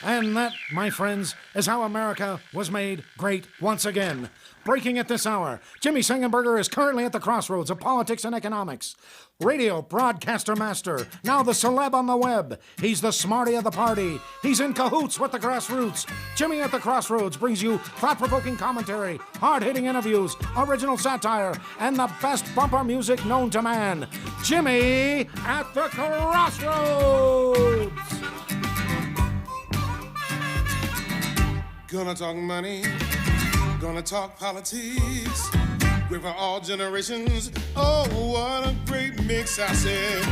And that, my friends, is how America was made great once again. Breaking at this hour, Jimmy Sengenberger is currently at the crossroads of politics and economics. Radio broadcaster master, now the celeb on the web. He's the smarty of the party. He's in cahoots with the grassroots. Jimmy at the Crossroads brings you thought-provoking commentary, hard-hitting interviews, original satire, and the best bumper music known to man. Jimmy at the Crossroads! Gonna talk money, gonna talk politics, great for all generations. Oh, what a great mix, I said.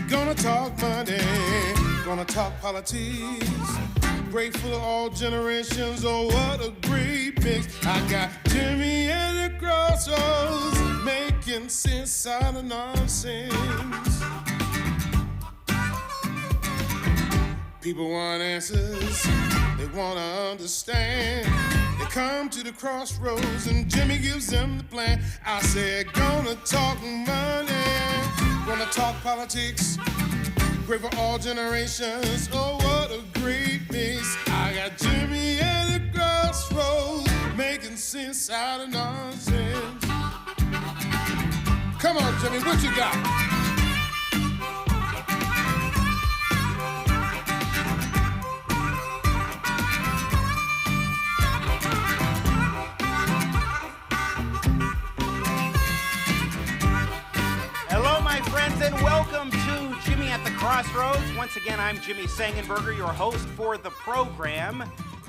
Gonna talk money, gonna talk politics, great for all generations. Oh, what a great mix. I got Jimmy at the Crossroads, making sense out of nonsense. People want answers, they want to understand. They come to the crossroads and Jimmy gives them the plan. I said, gonna talk money, gonna talk politics, great for all generations. Oh, what a great mix. I got Jimmy at the crossroads, making sense out of nonsense. Come on, Jimmy, what you got? And welcome to Jimmy at the Crossroads. Once again, I'm Jimmy Sengenberger, your host for the program.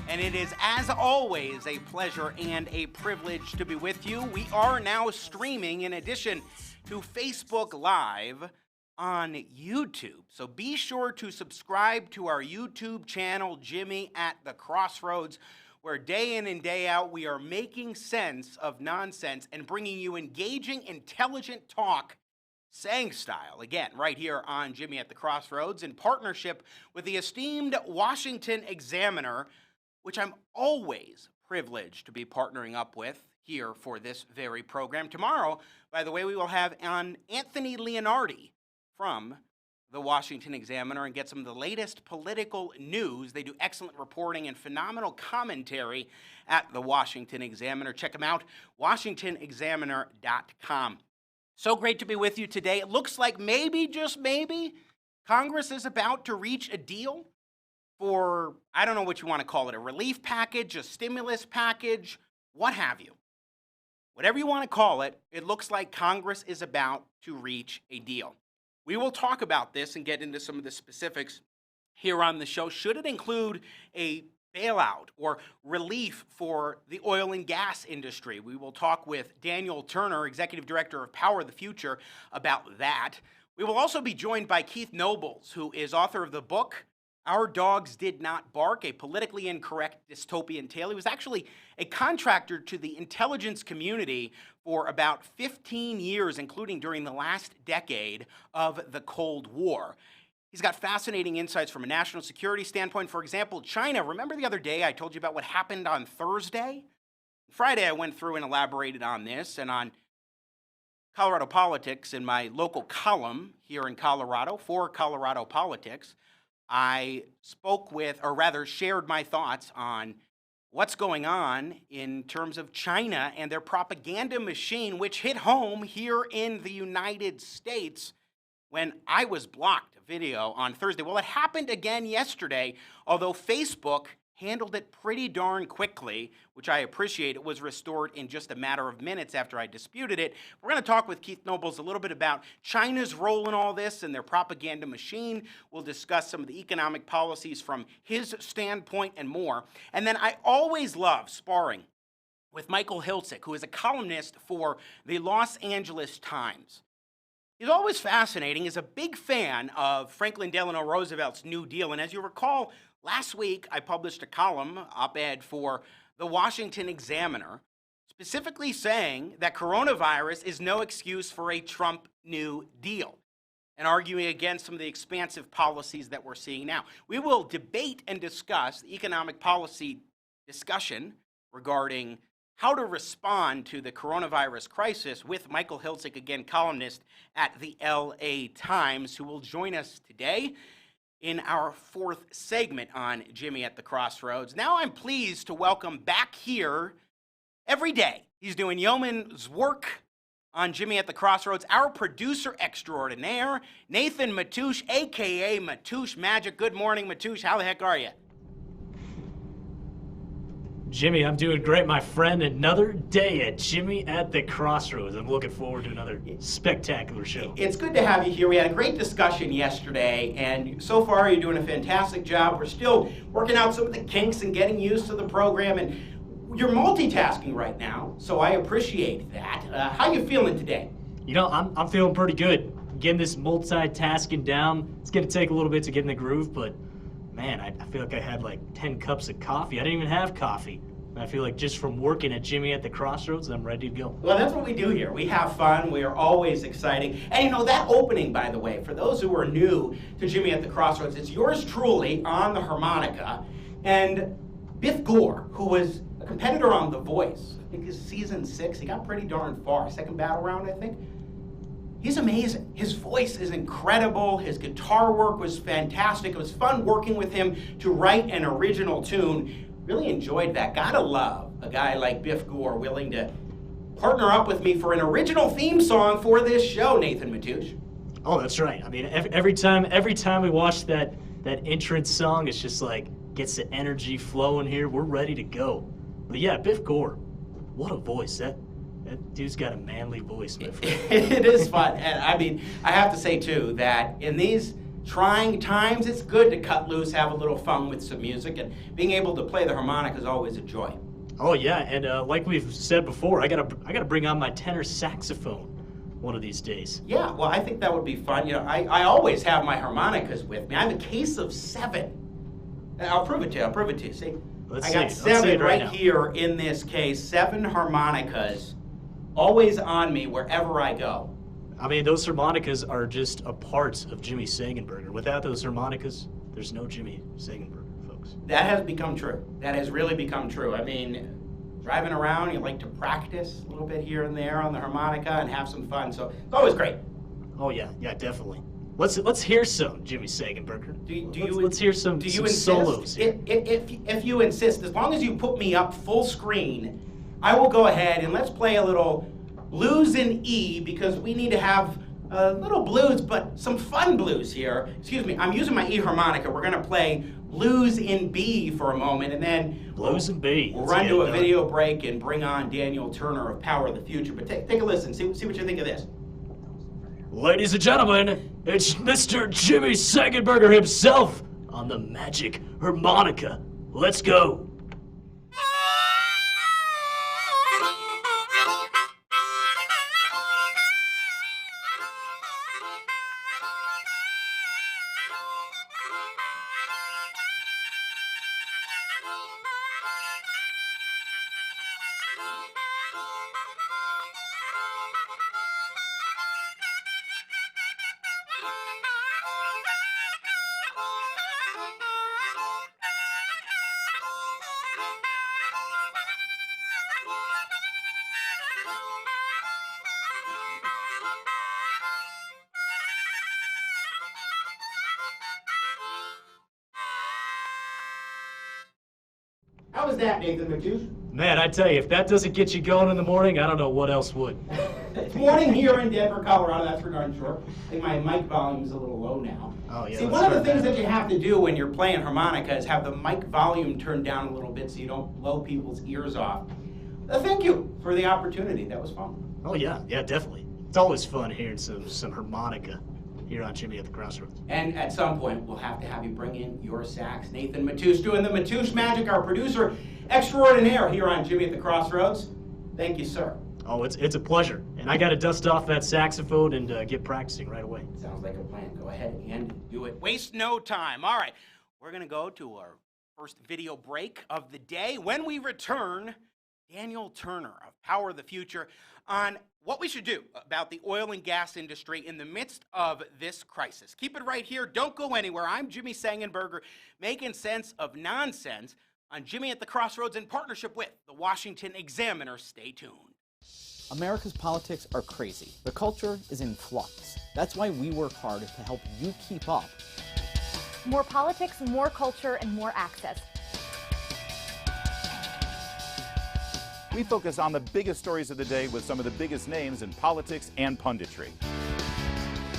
And it is, as always, a pleasure and a privilege to be with you. We are now streaming, in addition to Facebook Live, on YouTube. So be sure to subscribe to our YouTube channel, Jimmy at the Crossroads, where day in and day out we are making sense of nonsense and bringing you engaging, intelligent talk, saying style, again, right here on Jimmy at the Crossroads, in partnership with the esteemed Washington Examiner, which I'm always privileged to be partnering up with here for this very program. Tomorrow, by the way, we will have on Anthony Leonardi from the Washington Examiner and get some of the latest political news. They do excellent reporting and phenomenal commentary at the Washington Examiner. Check them out, WashingtonExaminer.com. So great to be with you today. It looks like maybe, just maybe, Congress is about to reach a deal for, I don't know what you want to call it, a relief package, a stimulus package, what have you. Whatever you want to call it, it looks like Congress is about to reach a deal. We will talk about this and get into some of the specifics here on the show. Should it include a bailout or relief for the oil and gas industry? We will talk with Daniel Turner, Executive Director of Power of the Future, about that. We will also be joined by Keith Nobles, who is author of the book, Our Dogs Did Not Bark, a Politically Incorrect Dystopian Tale. He was actually a contractor to the intelligence community for about 15 years, including during the last decade of the Cold War. He's got fascinating insights from a national security standpoint. For example, China. Remember the other day I told you about what happened on Thursday? Friday I went through and elaborated on this, and on Colorado politics in my local column here in Colorado for Colorado Politics, I spoke with, or rather shared my thoughts on what's going on in terms of China and their propaganda machine, which hit home here in the United States when I was blocked a video on Thursday. Well, it happened again yesterday, although Facebook handled it pretty darn quickly, which I appreciate. It was restored in just a matter of minutes after I disputed it. We're going to talk with Keith Nobles a little bit about China's role in all this and their propaganda machine. We'll discuss some of the economic policies from his standpoint and more. And then I always love sparring with Michael Hiltzik, who is a columnist for the Los Angeles Times. He's always fascinating. He's a big fan of Franklin Delano Roosevelt's New Deal. And as you recall, last week I published a column, op-ed for the Washington Examiner, specifically saying that coronavirus is no excuse for a Trump New Deal, and arguing against some of the expansive policies that we're seeing now. We will debate and discuss the economic policy discussion regarding how to respond to the coronavirus crisis with Michael Hiltzik, again, columnist at the LA Times, who will join us today. in our fourth segment on Jimmy at the Crossroads. Now I'm pleased to welcome back here every day. He's doing yeoman's work on Jimmy at the Crossroads, our producer extraordinaire, Nathan Matoush, a.k.a. Matoush Magic. Good morning, Matoush. How the heck are you? Jimmy, I'm doing great, my friend. Another day at Jimmy at the Crossroads. I'm looking forward to another spectacular show. It's good to have you here. We had a great discussion yesterday, and so far you're doing a fantastic job. We're still working out some of the kinks and getting used to the program, and you're multitasking right now, so I appreciate that. How you feeling today? You know, I'm feeling pretty good. Getting this multitasking down, it's going to take a little bit to get in the groove, but man, I feel like I had like 10 cups of coffee. I didn't even have coffee. And I feel like just from working at Jimmy at the Crossroads, I'm ready to go. Well, that's what we do here. We have fun. We are always exciting. And you know, that opening, by the way, for those who are new to Jimmy at the Crossroads, it's yours truly on the harmonica. And Biff Gore, who was a competitor on The Voice, I think it's season 6, he got pretty darn far. Second battle round, I think. He's amazing. His voice is incredible. His guitar work was fantastic. It was fun working with him to write an original tune. Really enjoyed that. Gotta love a guy like Biff Gore willing to partner up with me for an original theme song for this show, Nathan Matoush. Oh, that's right. I mean, every time we watch that entrance song, it's just like gets the energy flowing here. We're ready to go. But yeah, Biff Gore, what a voice. That dude's got a manly voice, my friend. It is fun. And I mean, I have to say, too, that in these trying times, it's good to cut loose, have a little fun with some music, and being able to play the harmonica is always a joy. Oh, yeah, and like we've said before, I gotta bring on my tenor saxophone one of these days. Yeah, well, I think that would be fun. You know, I always have my harmonicas with me. I have a case of 7. I'll prove it to you. See? I got 7 right here in this case, 7 harmonicas. Always on me wherever I go. I mean, those harmonicas are just a part of Jimmy Sengenberger. Without those harmonicas, there's no Jimmy Sengenberger, folks. That has become true. That has really become true. I mean, driving around, you like to practice a little bit here and there on the harmonica and have some fun. So it's always great. Oh yeah, definitely. Let's hear some Jimmy Sengenberger. Let's hear some solos here. If you insist, as long as you put me up full screen, I will go ahead and let's play a little blues in E, because we need to have a little blues, but some fun blues here. Excuse me, I'm using my E harmonica. We're gonna play blues in B for a moment, and then blues in B. We'll run to a video break and bring on Daniel Turner of Power of the Future. But take a listen, see what you think of this. Ladies and gentlemen, it's Mr. Jimmy Sengenberger himself on the magic harmonica. Let's go. How was that, Nathan Matoush? Man, I tell you, if that doesn't get you going in the morning, I don't know what else would. It's morning here in Denver, Colorado, that's for darn sure. I think my mic volume's a little low now. Oh, yeah. See, one of the things that you have to do when you're playing harmonica is have the mic volume turned down a little bit so you don't blow people's ears off. Thank you for the opportunity. That was fun. Oh, yeah, definitely. It's always fun hearing some harmonica here on Jimmy at the Crossroads. And at some point, we'll have to have you bring in your sax. Nathan Matoush doing the Matoush Magic, our producer extraordinaire here on Jimmy at the Crossroads. Thank you, sir. Oh, it's a pleasure. And I got to dust off that saxophone and get practicing right away. Sounds like a plan. Go ahead and do it. Waste no time. All right, we're going to go to our first video break of the day. When we return, Daniel Turner of Power of the Future on what we should do about the oil and gas industry in the midst of this crisis. Keep it right here. Don't go anywhere. I'm Jimmy Sengenberger, making sense of nonsense on Jimmy at the Crossroads in partnership with the Washington Examiner. Stay tuned. America's politics are crazy. The culture is in flux. That's why we work hard to help you keep up. More politics, more culture, and more access. We focus on the biggest stories of the day with some of the biggest names in politics and punditry.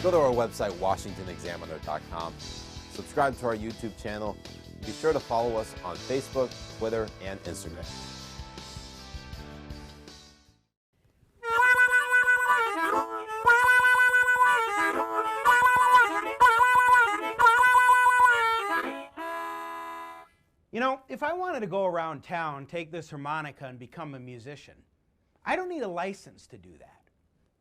Go to our website, WashingtonExaminer.com. Subscribe to our YouTube channel. Be sure to follow us on Facebook, Twitter, and Instagram. You know, if I wanted to go around town, take this harmonica, and become a musician, I don't need a license to do that.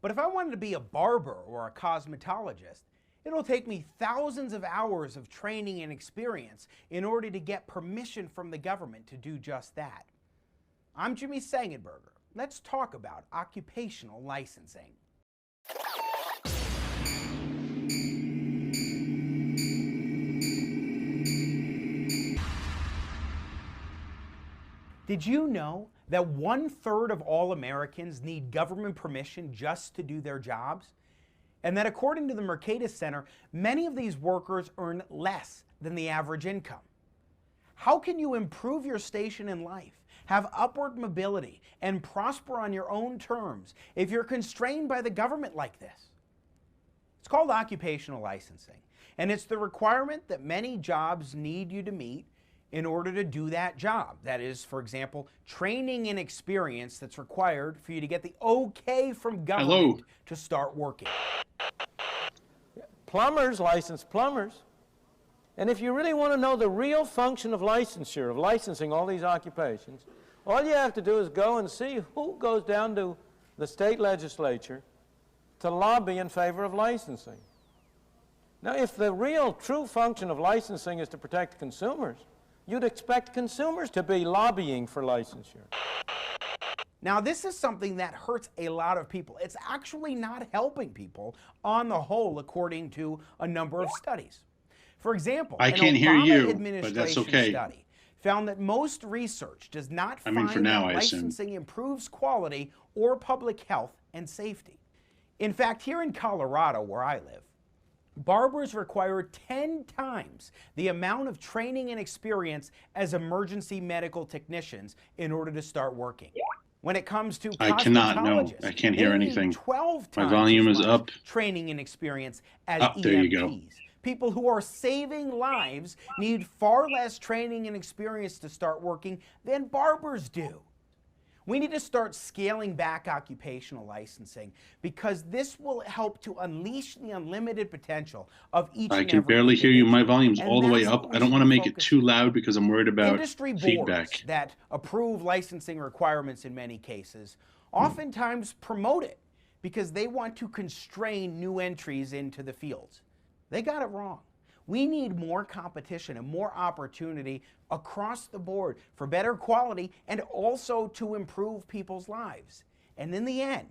But if I wanted to be a barber or a cosmetologist, it'll take me thousands of hours of training and experience in order to get permission from the government to do just that. I'm Jimmy Sengenberger. Let's talk about occupational licensing. Did you know that 1/3 of all Americans need government permission just to do their jobs? And that according to the Mercatus Center, many of these workers earn less than the average income. How can you improve your station in life, have upward mobility, and prosper on your own terms if you're constrained by the government like this? It's called occupational licensing, and it's the requirement that many jobs need you to meet in order to do that job. That is, for example, training and experience that's required for you to get the okay from government to start working. Plumbers license plumbers. And if you really want to know the real function of licensure, of licensing all these occupations, all you have to do is go and see who goes down to the state legislature to lobby in favor of licensing. Now, if the real true function of licensing is to protect consumers, you'd expect consumers to be lobbying for licensure. Now, this is something that hurts a lot of people. It's actually not helping people on the whole, according to a number of studies. For example, I can't hear you, but that's okay. Study found that most research does not find for now, that I assume. licensing improves quality or public health and safety. In fact, here in Colorado, where I live, barbers require 10 times the amount of training and experience as emergency medical technicians in order to start working. When it comes to I cannot, no, I can't hear anything. 12 My times volume as is much up. training and experience as Up, there you go. EMTs. People who are saving lives need far less training and experience to start working than barbers do. We need to start scaling back occupational licensing because this will help to unleash the unlimited potential of each I and can every barely hear you. My individual. volume's And all the way that's up. what we I don't should want to make it focus too on. loud because I'm worried about Industry boards feedback. that approve licensing requirements in many cases oftentimes promote it because they want to constrain new entries into the fields. They got it wrong. We need more competition and more opportunity across the board for better quality and also to improve people's lives. And in the end,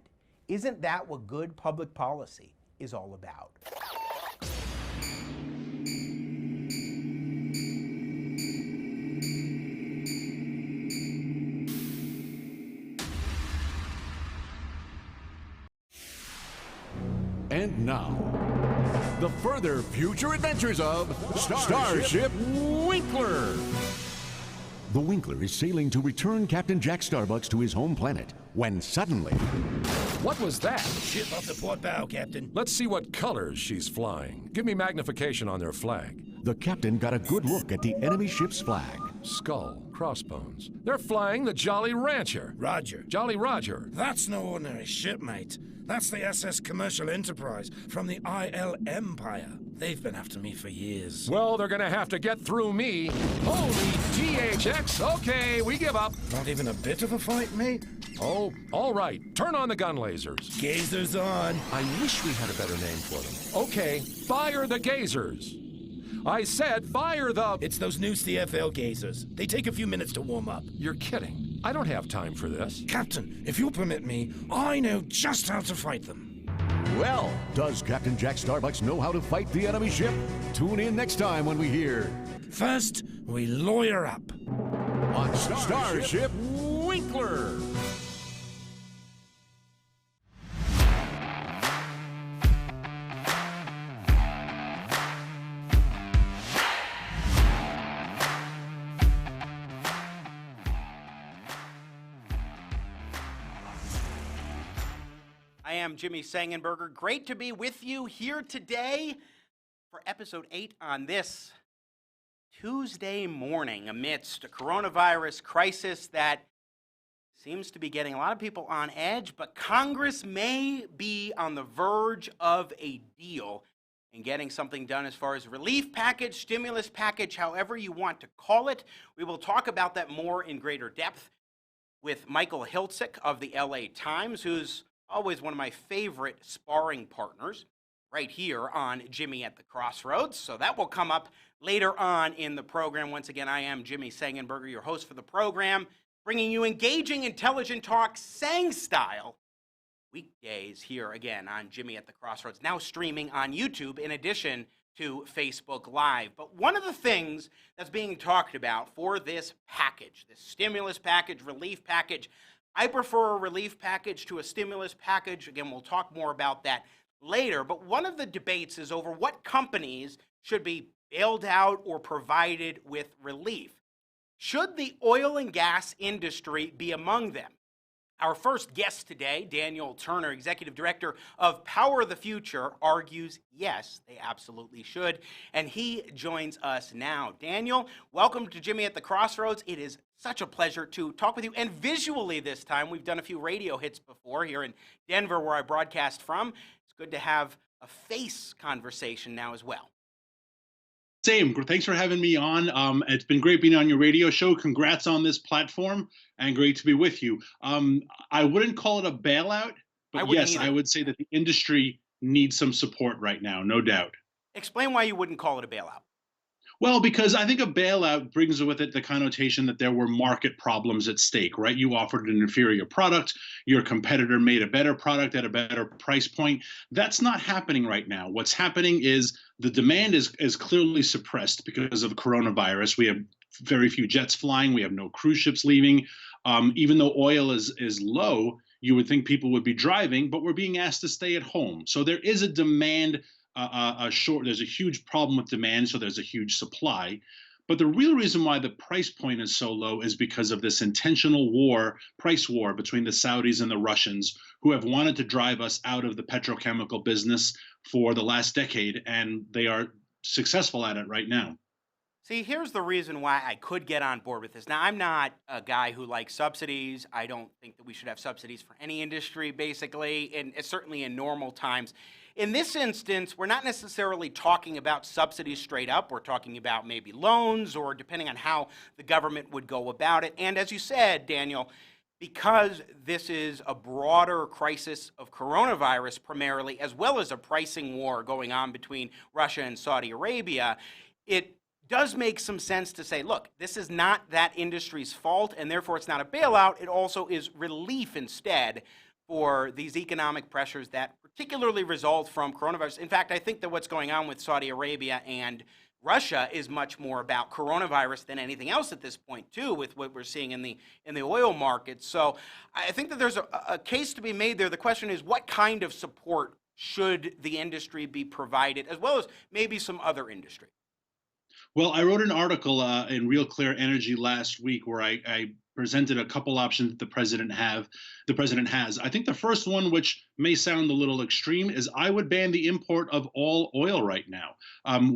isn't that what good public policy is all about? And now, the further future adventures of Starship Winkler. The Winkler is sailing to return Captain Jack Starbucks to his home planet when suddenly... What was that? Ship off the port bow, Captain. Let's see what colors she's flying. Give me magnification on their flag. The captain got a good look at the enemy ship's flag. Skull, crossbones. They're flying the Jolly Rancher. Roger. Jolly Roger. That's no ordinary ship, mate. That's the SS Commercial Enterprise from the IL Empire. They've been after me for years. Well, they're gonna have to get through me. Holy THX. Okay, we give up. Not even a bit of a fight, mate? Oh, all right. Turn on the gun lasers. Gazers on. I wish we had a better name for them. Okay, fire the gazers. I said fire the... It's those new CFL gazers. They take a few minutes to warm up. You're kidding. I don't have time for this. Captain, if you'll permit me, I know just how to fight them. Well, does Captain Jack Starbucks know how to fight the enemy ship? Tune in next time when we hear... First, we lawyer up. On Starship Winkler. am Jimmy Sengenberger. Great to be with you here today for episode 8 on this Tuesday morning amidst a coronavirus crisis that seems to be getting a lot of people on edge, but Congress may be on the verge of a deal and getting something done as far as relief package, stimulus package, however you want to call it. We will talk about that more in greater depth with Michael Hiltzik of the LA Times, who's always one of my favorite sparring partners right here on Jimmy at the Crossroads. So that will come up later on in the program. Once again, I am Jimmy Sengenberger, your host for the program, bringing you engaging, intelligent talk, Sang style, weekdays here again on Jimmy at the Crossroads, now streaming on YouTube in addition to Facebook Live. But one of the things that's being talked about for this package, this stimulus package, relief package, I prefer a relief package to a stimulus package. Again, we'll talk more about that later. But one of the debates is over what companies should be bailed out or provided with relief. Should the oil and gas industry be among them? Our first guest today, Daniel Turner, Executive Director of Power of the Future, argues yes, they absolutely should, and he joins us now. Daniel, welcome to Jimmy at the Crossroads. It is such a pleasure to talk with you, and visually this time. We've done a few radio hits before here in Denver, where I broadcast from. It's good to have a face conversation now as well. Same. Thanks for having me on. It's been great being on your radio show. Congrats on this platform, and great to be with you. I wouldn't call it a bailout, but yes, I would say that the industry needs some support right now, no doubt. Explain why you wouldn't call it a bailout. Well, because I think a bailout brings with it the connotation that there were market problems at stake, right? You offered an inferior product, your competitor made a better product at a better price point. That's not happening right now. What's happening is the demand is clearly suppressed because of coronavirus. We have very few jets flying. We have no cruise ships leaving. Even though oil is low, you would think people would be driving, but we're being asked to stay at home. So there is a demand there's a huge problem with demand, so there's a huge supply. But the real reason why the price point is so low is because of this intentional price war between the Saudis and the Russians, who have wanted to drive us out of the petrochemical business for the last decade, and they are successful at it right now. See, here's the reason why I could get on board with this. Now, I'm not a guy who likes subsidies. I don't think that we should have subsidies for any industry, basically, and certainly in normal times. In this instance, we're not necessarily talking about subsidies straight up. We're talking about maybe loans, or depending on how the government would go about it. And as you said, Daniel, because this is a broader crisis of coronavirus primarily, as well as a pricing war going on between Russia and Saudi Arabia, it does make some sense to say, look, this is not that industry's fault, and therefore it's not a bailout. It also is relief instead for these economic pressures that particularly result from coronavirus. In fact, I think that what's going on with Saudi Arabia and Russia is much more about coronavirus than anything else at this point, too, with what we're seeing in the oil market. So I think that there's a case to be made there. The question is, what kind of support should the industry be provided, as well as maybe some other industry? Well, I wrote an article in Real Clear Energy last week where I presented a couple options that the president has. I think the first one, which may sound a little extreme, is I would ban the import of all oil right now.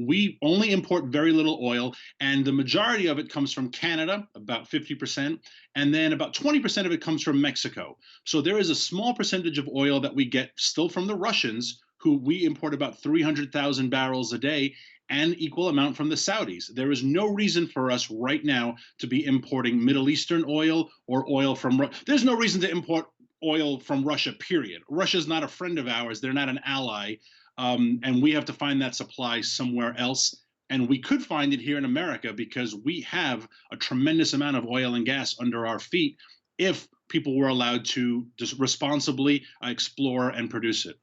We only import very little oil, and the majority of it comes from Canada, about 50%, and then about 20% of it comes from Mexico. So there is a small percentage of oil that we get still from the Russians, who we import about 300,000 barrels a day, and equal amount from the Saudis. There is no reason for us right now to be importing Middle Eastern oil or oil from There's no reason to import oil from Russia, period. Russia's not a friend of ours. They're not an ally. And we have to find that supply somewhere else. And we could find it here in America because we have a tremendous amount of oil and gas under our feet if people were allowed to just responsibly explore and produce it.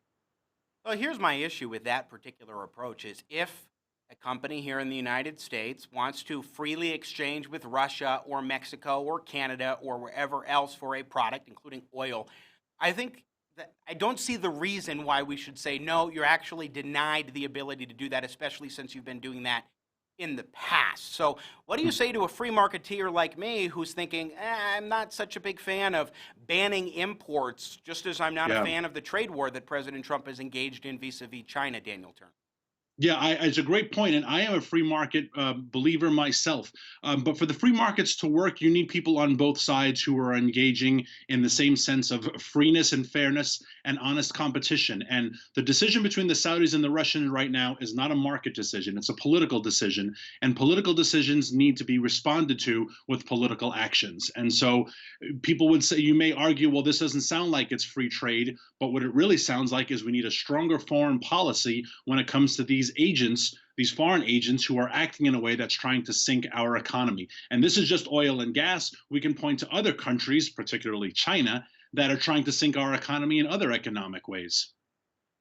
Well, here's my issue with that particular approach is if a company here in the United States wants to freely exchange with Russia or Mexico or Canada or wherever else for a product, including oil, I think that I don't see the reason why we should say, no, you're actually denied the ability to do that, especially since you've been doing that in the past. So what do you say to a free marketeer like me who's thinking, I'm not such a big fan of banning imports, just as I'm not a fan of the trade war that President Trump is engaged in vis-a-vis China, Daniel Turner? Yeah, it's a great point, and I am a free market believer myself. But for the free markets to work, you need people on both sides who are engaging in the same sense of freeness and fairness and honest competition. And the decision between the Saudis and the Russians right now is not a market decision; it's a political decision. And political decisions need to be responded to with political actions. And so, people would say, you may argue, well, this doesn't sound like it's free trade, but what it really sounds like is we need a stronger foreign policy when it comes to these agents, these foreign agents who are acting in a way that's trying to sink our economy. And this is just oil and gas. We can point to other countries, particularly China, that are trying to sink our economy in other economic ways.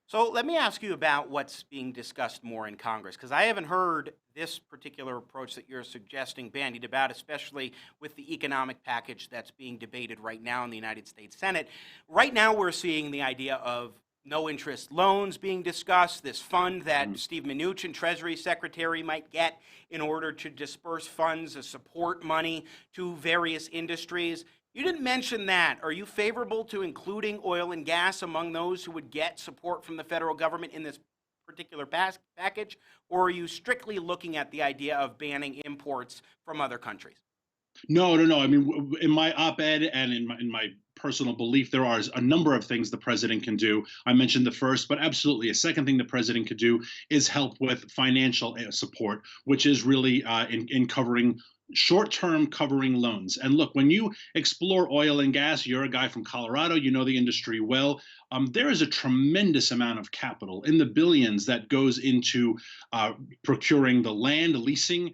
So let me ask you about what's being discussed more in Congress, because I haven't heard this particular approach that you're suggesting bandied about, especially with the economic package that's being debated right now in the United States Senate. Right now we're seeing the idea of no-interest loans being discussed, this fund that Steve Mnuchin, Treasury Secretary, might get in order to disperse funds as support money to various industries. You didn't mention that. Are you favorable to including oil and gas among those who would get support from the federal government in this particular package, or are you strictly looking at the idea of banning imports from other countries? No. I mean, in my op-ed and in my personal belief, there are a number of things the president can do. I mentioned the first, but absolutely a second thing the president could do is help with financial support, which is really in covering short-term covering loans. And look, when you explore oil and gas, you're a guy from Colorado, you know the industry well. There is a tremendous amount of capital in the billions that goes into procuring the land, leasing.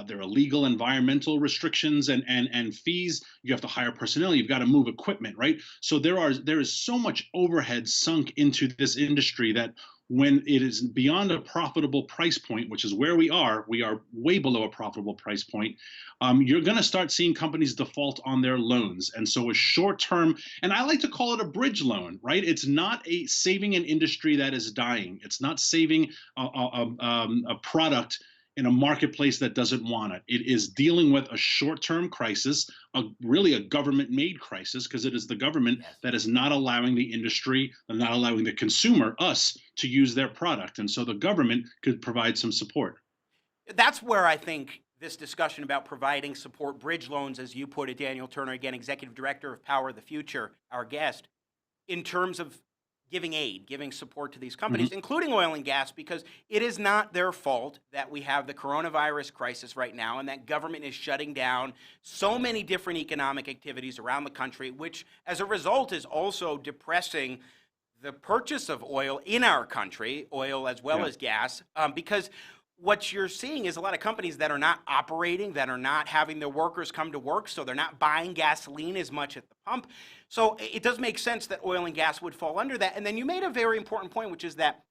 There are legal environmental restrictions and fees. You have to hire personnel. You've got to move equipment, right? So there is so much overhead sunk into this industry that when it is beyond a profitable price point, which is where we are way below a profitable price point, you're going to start seeing companies default on their loans. And so a short-term, and I like to call it a bridge loan, right? It's not saving an industry that is dying. It's not saving a product in a marketplace that doesn't want it. It is dealing with a short-term crisis, really a government-made crisis, because it is the government that is not allowing the industry and not allowing the consumer, us, to use their product. And so the government could provide some support. That's where I think this discussion about providing support, bridge loans, as you put it, Daniel Turner, again, Executive Director of Power of the Future, our guest, in terms of giving aid, giving support to these companies, including oil and gas, because it is not their fault that we have the coronavirus crisis right now and that government is shutting down so many different economic activities around the country, which as a result is also depressing the purchase of oil in our country, oil as well as gas, because what you're seeing is a lot of companies that are not operating, that are not having their workers come to work, so they're not buying gasoline as much at the pump. So it does make sense that oil and gas would fall under that. And then you made a very important point, which is that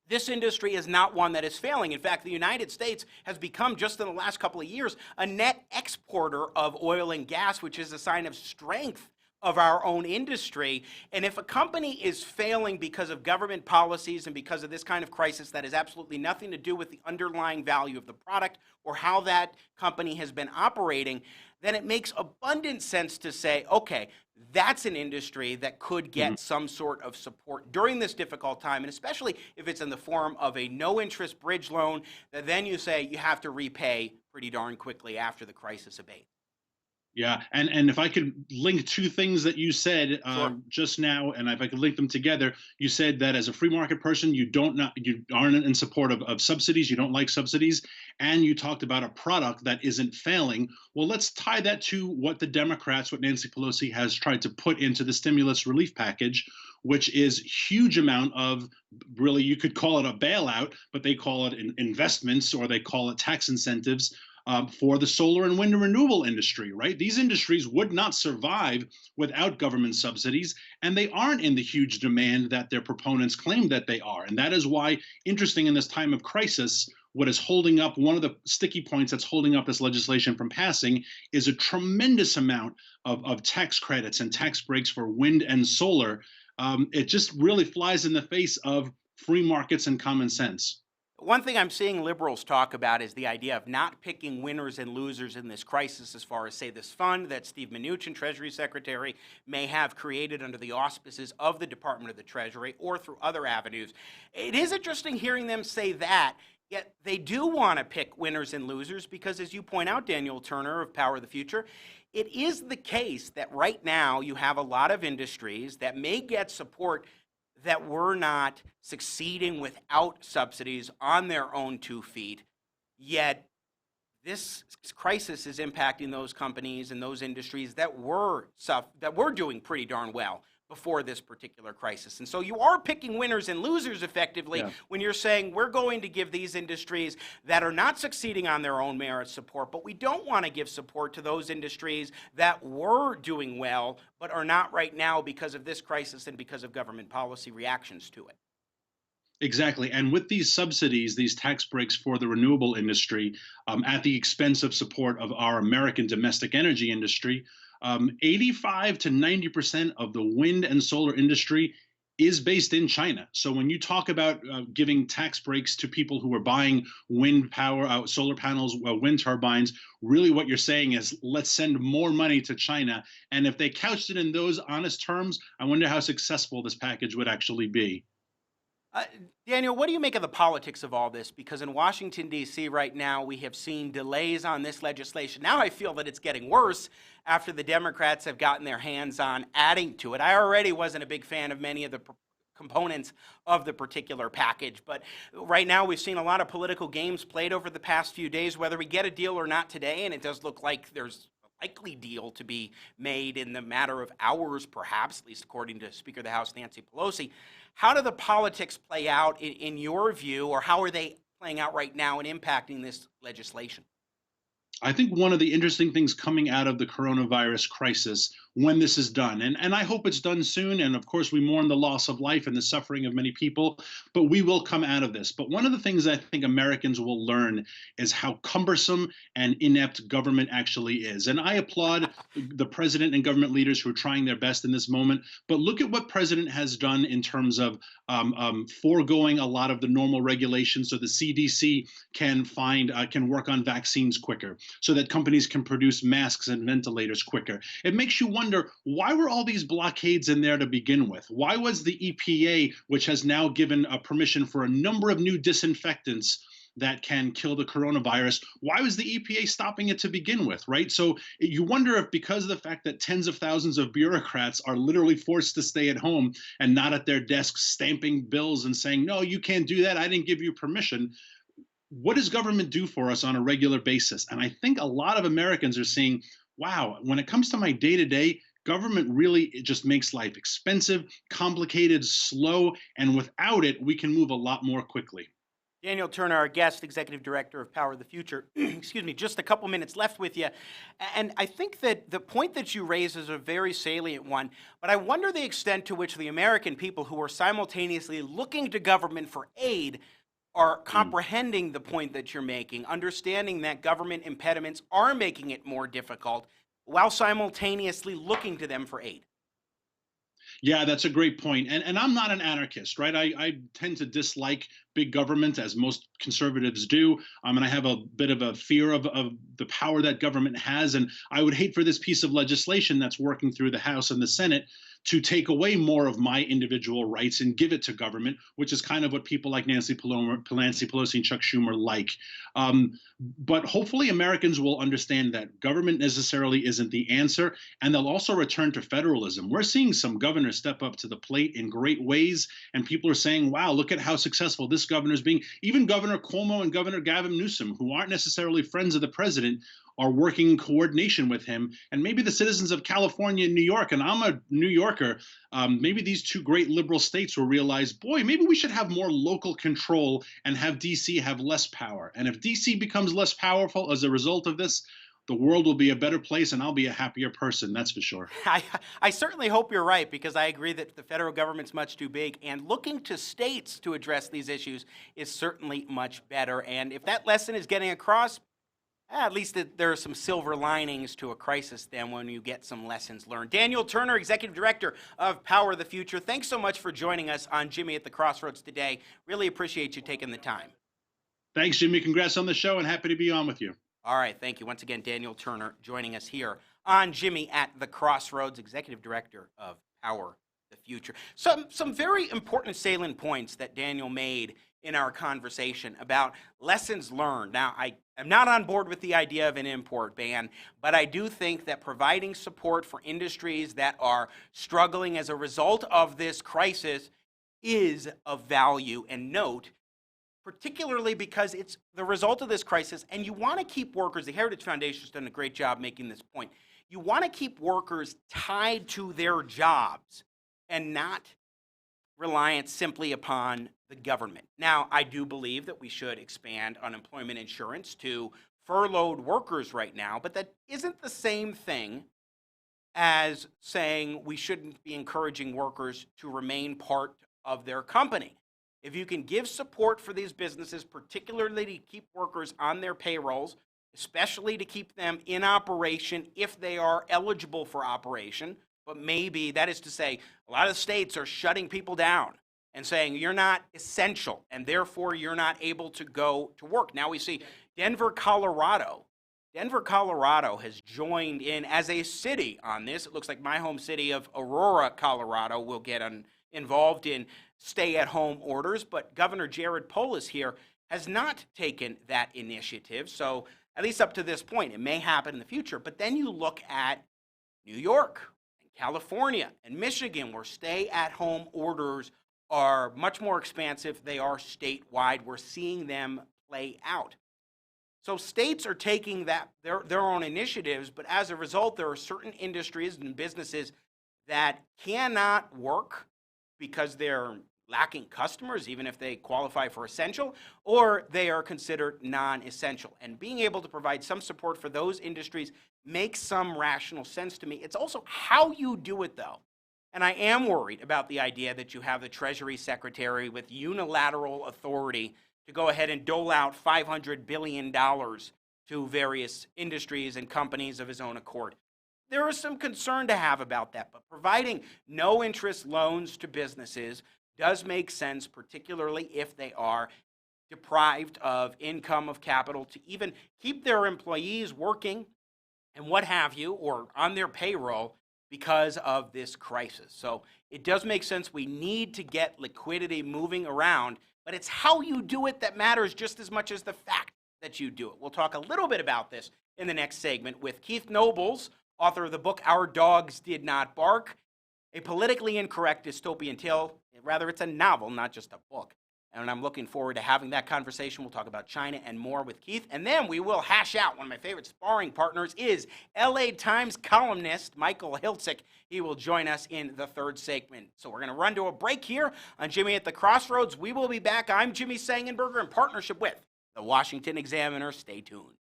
this industry is not one that is failing. In fact, the United States has become, just in the last couple of years, a net exporter of oil and gas, which is a sign of strength of our own industry. And if a company is failing because of government policies and because of this kind of crisis that has absolutely nothing to do with the underlying value of the product or how that company has been operating, then it makes abundant sense to say, okay, that's an industry that could get some sort of support during this difficult time, and especially if it's in the form of a no-interest bridge loan that then you say you have to repay pretty darn quickly after the crisis abates. Yeah, and if I could link two things that you said just now, and if I could link them together, you said that as a free market person, you aren't in support of subsidies, you don't like subsidies, and you talked about a product that isn't failing. Well, let's tie that to what the Democrats, what Nancy Pelosi has tried to put into the stimulus relief package, which is huge amount of, really, you could call it a bailout, but they call it investments or they call it tax incentives. For the solar and wind and renewable industry, right? These industries would not survive without government subsidies, and they aren't in the huge demand that their proponents claim that they are. And that is why, interesting in this time of crisis, what is holding up, one of the sticky points that's holding up this legislation from passing is a tremendous amount of tax credits and tax breaks for wind and solar. It just really flies in the face of free markets and common sense. One thing I'm seeing liberals talk about is the idea of not picking winners and losers in this crisis, as far as, say, this fund that Steve Mnuchin, Treasury Secretary, may have created under the auspices of the Department of the Treasury or through other avenues. It is interesting hearing them say that, yet they do want to pick winners and losers because, as you point out, Daniel Turner of Power of the Future, it is the case that right now you have a lot of industries that may get support that were not succeeding without subsidies on their own 2 feet, yet this crisis is impacting those companies and those industries that were doing pretty darn well before this particular crisis. And so you are picking winners and losers effectively when you're saying we're going to give these industries that are not succeeding on their own merit support, but we don't want to give support to those industries that were doing well but are not right now because of this crisis and because of government policy reactions to it. Exactly. And with these subsidies, these tax breaks for the renewable industry, at the expense of support of our American domestic energy industry, 85 to 90% of the wind and solar industry is based in China. So when you talk about giving tax breaks to people who are buying wind power, solar panels, wind turbines, really what you're saying is let's send more money to China. And if they couched it in those honest terms, I wonder how successful this package would actually be. Daniel, what do you make of the politics of all this? Because in Washington, D.C. right now, we have seen delays on this legislation. Now I feel that it's getting worse after the Democrats have gotten their hands on adding to it. I already wasn't a big fan of many of the components of the particular package, but right now we've seen a lot of political games played over the past few days, whether we get a deal or not today, and it does look like there's likely deal to be made in the matter of hours, perhaps, at least according to Speaker of the House Nancy Pelosi. How do the politics play out in your view, or how are they playing out right now and impacting this legislation? I think one of the interesting things coming out of the coronavirus crisis when this is done, and I hope it's done soon, and of course we mourn the loss of life and the suffering of many people, but we will come out of this. But one of the things I think Americans will learn is how cumbersome and inept government actually is. And I applaud the president and government leaders who are trying their best in this moment, but look at what president has done in terms of foregoing a lot of the normal regulations so the CDC can work on vaccines quicker, so that companies can produce masks and ventilators quicker. It makes you wonder, why were all these blockades in there to begin with? Why was the EPA, which has now given permission for a number of new disinfectants that can kill the coronavirus, why was the EPA stopping it to begin with, right? So you wonder if, because of the fact that tens of thousands of bureaucrats are literally forced to stay at home and not at their desks stamping bills and saying, no, you can't do that, I didn't give you permission. What does government do for us on a regular basis? And I think a lot of Americans are seeing, wow, when it comes to my day-to-day, government really just makes life expensive, complicated, slow, and without it, we can move a lot more quickly. Daniel Turner, our guest, Executive Director of Power of the Future. Excuse me, just a couple minutes left with you. And I think that the point that you raise is a very salient one, but I wonder the extent to which the American people who are simultaneously looking to government for aid are comprehending the point that you're making, understanding that government impediments are making it more difficult, while simultaneously looking to them for aid. Yeah, that's a great point. And I'm not an anarchist, right? I tend to dislike big government, as most conservatives do. And I have a bit of a fear of the power that government has. And I would hate for this piece of legislation that's working through the House and the Senate to take away more of my individual rights and give it to government, which is kind of what people like Nancy Pelosi and Chuck Schumer like. But hopefully Americans will understand that government necessarily isn't the answer, and they'll also return to federalism. We're seeing some governors step up to the plate in great ways, and people are saying, wow, look at how successful this governor's being. Even Governor Cuomo and Governor Gavin Newsom, who aren't necessarily friends of the president, are working in coordination with him. And maybe the citizens of California and New York, and I'm a New Yorker, maybe these two great liberal states will realize, boy, maybe we should have more local control and have DC have less power. And if DC becomes less powerful as a result of this, the world will be a better place and I'll be a happier person, that's for sure. I certainly hope you're right, because I agree that the federal government's much too big, and looking to states to address these issues is certainly much better. And if that lesson is getting across, at least there are some silver linings to a crisis then when you get some lessons learned. Daniel Turner, Executive Director of Power of the Future, thanks so much for joining us on Jimmy at the Crossroads today. Really appreciate you taking the time. Thanks, Jimmy. Congrats on the show and happy to be on with you. All right, thank you. Once again, Daniel Turner joining us here on Jimmy at the Crossroads, Executive Director of Power the Future. Some very important salient points that Daniel made in our conversation about lessons learned. Now, I am not on board with the idea of an import ban, but I do think that providing support for industries that are struggling as a result of this crisis is of value and note, particularly because it's the result of this crisis, and you want to keep workers. The Heritage Foundation has done a great job making this point. You want to keep workers tied to their jobs and not reliant simply upon the government. Now, I do believe that we should expand unemployment insurance to furloughed workers right now, but that isn't the same thing as saying we shouldn't be encouraging workers to remain part of their company. If you can give support for these businesses, particularly to keep workers on their payrolls, especially to keep them in operation if they are eligible for operation, but maybe, that is to say, a lot of states are shutting people down and saying you're not essential and therefore you're not able to go to work. Now we see Denver, Colorado has joined in as a city on this. It looks like my home city of Aurora, Colorado will get involved in stay-at-home orders, but Governor Jared Polis here has not taken that initiative. So at least up to this point, it may happen in the future. But then you look at New York, and California, and Michigan, where stay-at-home orders are much more expansive. They are statewide. We're seeing them play out. So states are taking their own initiatives, but as a result, there are certain industries and businesses that cannot work because they're lacking customers, even if they qualify for essential, or they are considered non-essential. And being able to provide some support for those industries makes some rational sense to me. It's also how you do it, though. And I am worried about the idea that you have the Treasury Secretary with unilateral authority to go ahead and dole out $500 billion to various industries and companies of his own accord. There is some concern to have about that, but providing no-interest loans to businesses does make sense, particularly if they are deprived of income, of capital, to even keep their employees working and what have you, or on their payroll because of this crisis. So it does make sense. We need to get liquidity moving around, but it's how you do it that matters just as much as the fact that you do it. We'll talk a little bit about this in the next segment with Keith Nobles, author of the book Our Dogs Did Not Bark, a politically incorrect dystopian tale. Rather, it's a novel, not just a book. And I'm looking forward to having that conversation. We'll talk about China and more with Keith. And then we will hash out. One of my favorite sparring partners is LA Times columnist Michael Hiltzik. He will join us in the third segment. So we're going to run to a break here on Jimmy at the Crossroads. We will be back. I'm Jimmy Sengenberger in partnership with the Washington Examiner. Stay tuned.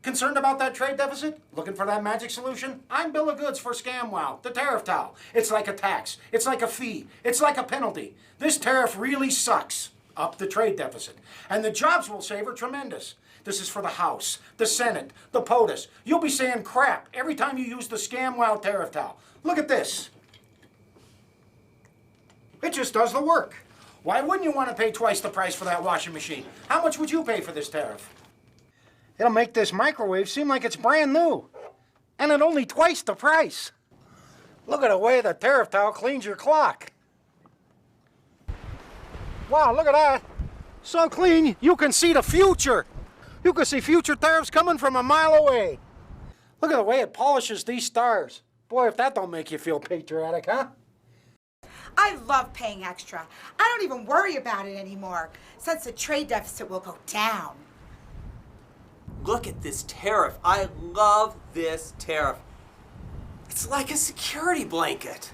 Concerned about that trade deficit? Looking for that magic solution? I'm Bill of Goods for ScamWow, the tariff towel. It's like a tax. It's like a fee. It's like a penalty. This tariff really sucks up the trade deficit. And the jobs we'll save are tremendous. This is for the House, the Senate, the POTUS. You'll be saying crap every time you use the ScamWow tariff towel. Look at this. It just does the work. Why wouldn't you want to pay twice the price for that washing machine? How much would you pay for this tariff? It'll make this microwave seem like it's brand new. And at only twice the price. Look at the way the tariff towel cleans your clock. Wow, look at that. So clean, you can see the future. You can see future tariffs coming from a mile away. Look at the way it polishes these stars. Boy, if that don't make you feel patriotic, huh? I love paying extra. I don't even worry about it anymore, since the trade deficit will go down. Look at this tariff. I love this tariff. It's like a security blanket.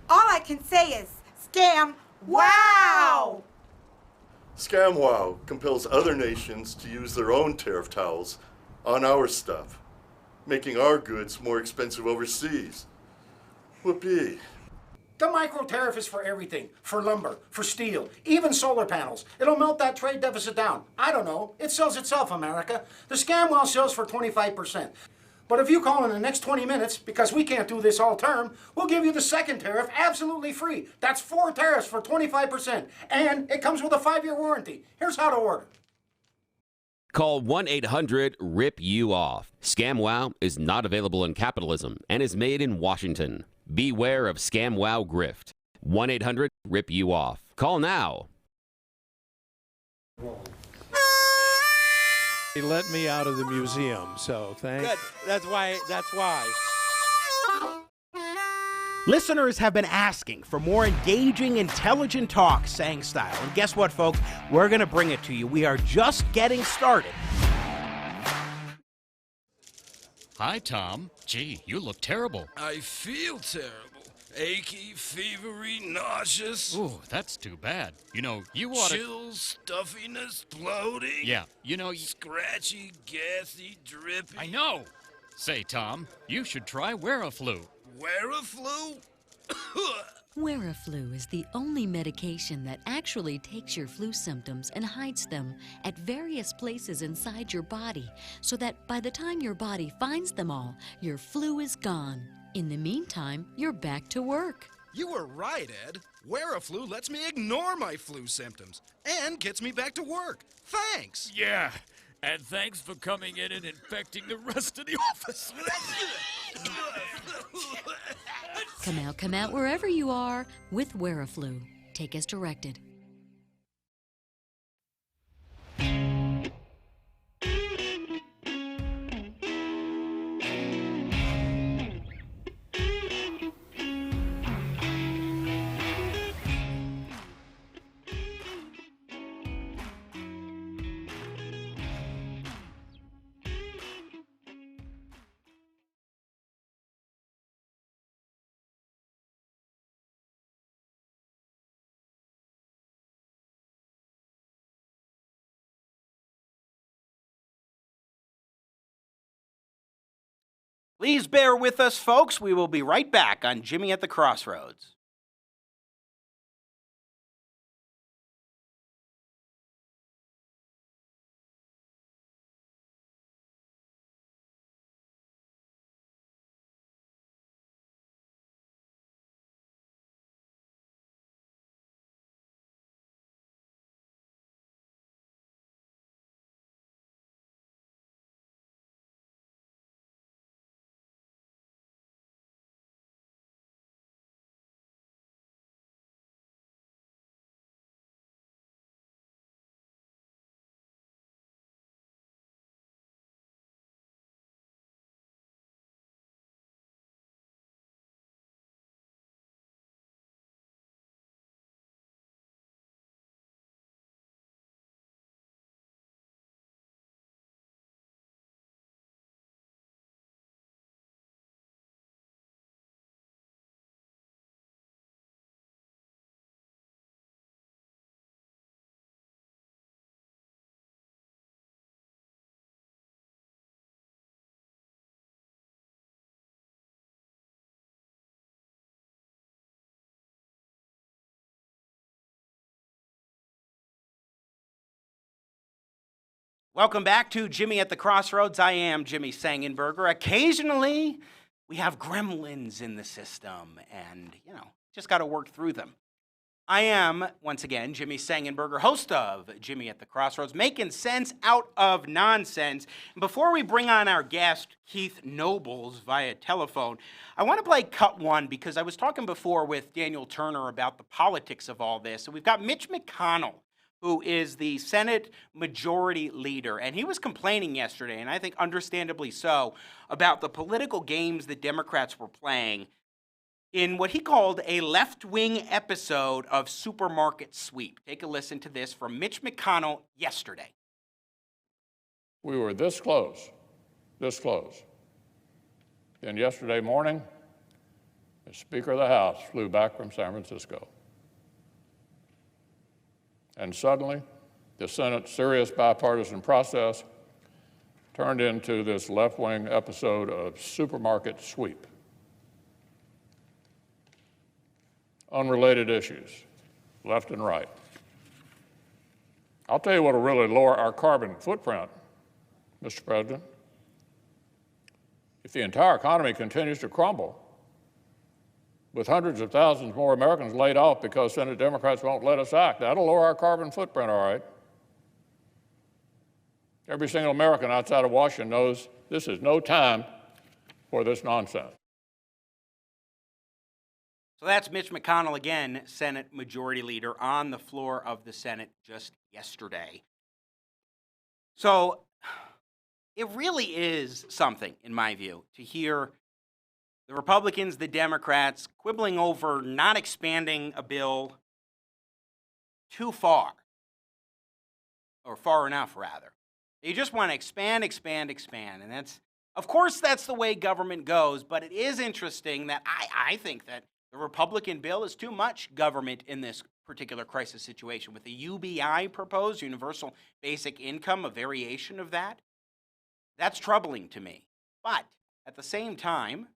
All I can say is, scam, wow! ScamWow compels other nations to use their own tariff towels on our stuff, making our goods more expensive overseas. Whoopee. The micro tariff is for everything, for lumber, for steel, even solar panels. It'll melt that trade deficit down. I don't know. It sells itself, America. The ScamWow sells for 25%. But if you call in the next 20 minutes, because we can't do this all term, we'll give you the second tariff absolutely free. That's 4 tariffs for 25%. And it comes with a 5-year warranty. Here's how to order. Call 1-800-RIP-YOU-OFF. ScamWow is not available in capitalism and is made in Washington. Beware of ScamWow grift. 1-800-RIP-YOU-OFF. Call now. He let me out of the museum, so thanks. Good. That's why. Listeners have been asking for more engaging, intelligent talk, Sang style. And guess what, folks? We're going to bring it to you. We are just getting started. Hi, Tom. Gee, you look terrible. I feel terrible. Achy, fevery, nauseous. Ooh, that's too bad. You know, you ought to... Chills, stuffiness, bloating. Yeah, you know... Scratchy, gassy, drippy. I know. Say, Tom, you should try Wearaflu. Wearaflu? Wearaflu is the only medication that actually takes your flu symptoms and hides them at various places inside your body, so that by the time your body finds them all, your flu is gone. In the meantime, you're back to work. You were right, Ed. Wearaflu lets me ignore my flu symptoms and gets me back to work. Thanks. Yeah, and thanks for coming in and infecting the rest of the office. Come out wherever you are with Wearaflu. Take as directed. Please bear with us, folks. We will be right back on Jimmy at the Crossroads. Welcome back to Jimmy at the Crossroads. I am Jimmy Sengenberger. Occasionally, we have gremlins in the system, and, just got to work through them. I am, once again, Jimmy Sengenberger, host of Jimmy at the Crossroads, making sense out of nonsense. And before we bring on our guest, Keith Nobles, via telephone, I want to play cut one because I was talking before with Daniel Turner about the politics of all this. So we've got Mitch McConnell, who is the Senate Majority Leader. And he was complaining yesterday, and I think understandably so, about the political games that Democrats were playing in what he called a left-wing episode of Supermarket Sweep. Take a listen to this from Mitch McConnell yesterday. We were this close. Then yesterday morning, the Speaker of the House flew back from San Francisco. And suddenly, the Senate's serious bipartisan process turned into this left-wing episode of Supermarket Sweep. Unrelated issues, left and right. I'll tell you what will really lower our carbon footprint, Mr. President. If the entire economy continues to crumble, with hundreds of thousands more Americans laid off because Senate Democrats won't let us act, that'll lower our carbon footprint, all right. Every single American outside of Washington knows this is no time for this nonsense. So that's Mitch McConnell again, Senate Majority Leader, on the floor of the Senate just yesterday. So it really is something, in my view, to hear the Republicans, the Democrats, quibbling over not expanding a bill too far, or far enough, rather. You just want to expand, and that's, of course, that's the way government goes, but it is interesting that I think that the Republican bill is too much government in this particular crisis situation. With the UBI proposed, Universal Basic Income, a variation of that, that's troubling to me. But at the same time,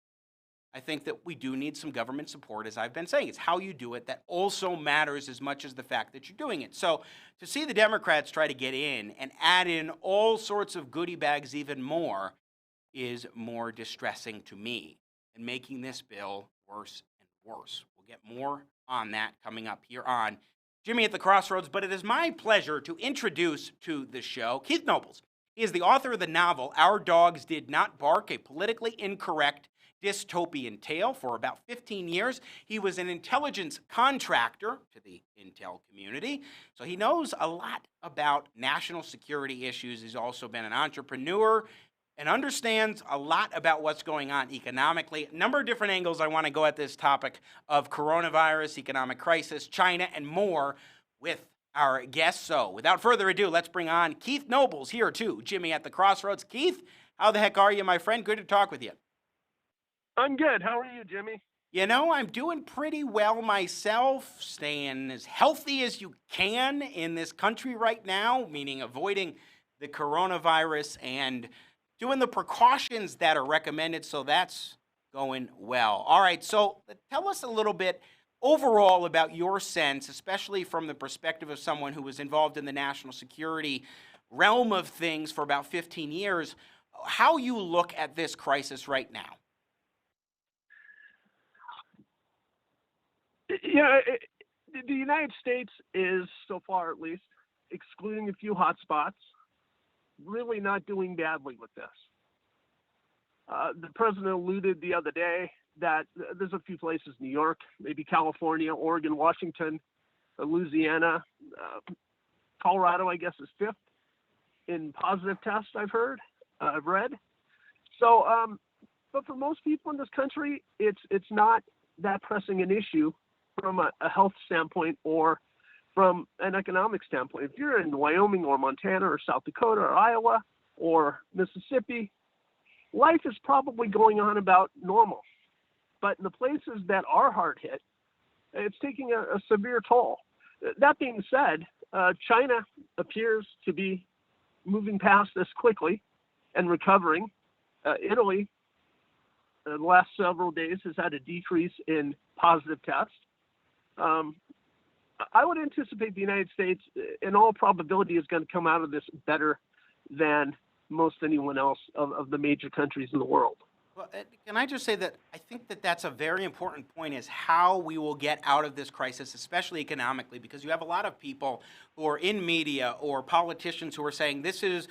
I think that we do need some government support, as I've been saying. It's how you do it that also matters as much as the fact that you're doing it. So to see the Democrats try to get in and add in all sorts of goodie bags even more is more distressing to me and making this bill worse and worse. We'll get more on that coming up here on Jimmy at the Crossroads, but it is my pleasure to introduce to the show Keith Nobles. He is the author of the novel Our Dogs Did Not Bark, a politically incorrect dystopian tale. For about 15 years, he was an intelligence contractor to the intel community, so he knows a lot about national security issues. He's also been an entrepreneur and understands a lot about what's going on economically. A number of different angles I want to go at this topic of coronavirus, economic crisis, China, and more with our guests. So without further ado, let's bring on Keith Nobles here too, Jimmy at the Crossroads. Keith, how the heck are you, my friend? Good to talk with you. I'm good. How are you, Jimmy? You know, I'm doing pretty well myself, staying as healthy as you can in this country right now, meaning avoiding the coronavirus and doing the precautions that are recommended, so that's going well. All right, so tell us a little bit overall about your sense, especially from the perspective of someone who was involved in the national security realm of things for about 15 years, how you look at this crisis right now. Yeah, the United States is, so far at least, excluding a few hot spots, really not doing badly with this. The president alluded the other day that there's a few places, New York, maybe California, Oregon, Washington, Louisiana, Colorado, I guess, is fifth in positive tests, I've read. So, but for most people in this country, it's not that pressing an issue from a health standpoint or from an economic standpoint. If you're in Wyoming or Montana or South Dakota or Iowa or Mississippi, life is probably going on about normal. But in the places that are hard hit, it's taking a severe toll. That being said, China appears to be moving past this quickly and recovering. Italy, the last several days, has had a decrease in positive tests. I would anticipate the United States, in all probability, is going to come out of this better than most anyone else of the major countries in the world. Well, can I just say that I think that that's a very important point, is how we will get out of this crisis, especially economically, because you have a lot of people who are in media or politicians who are saying this is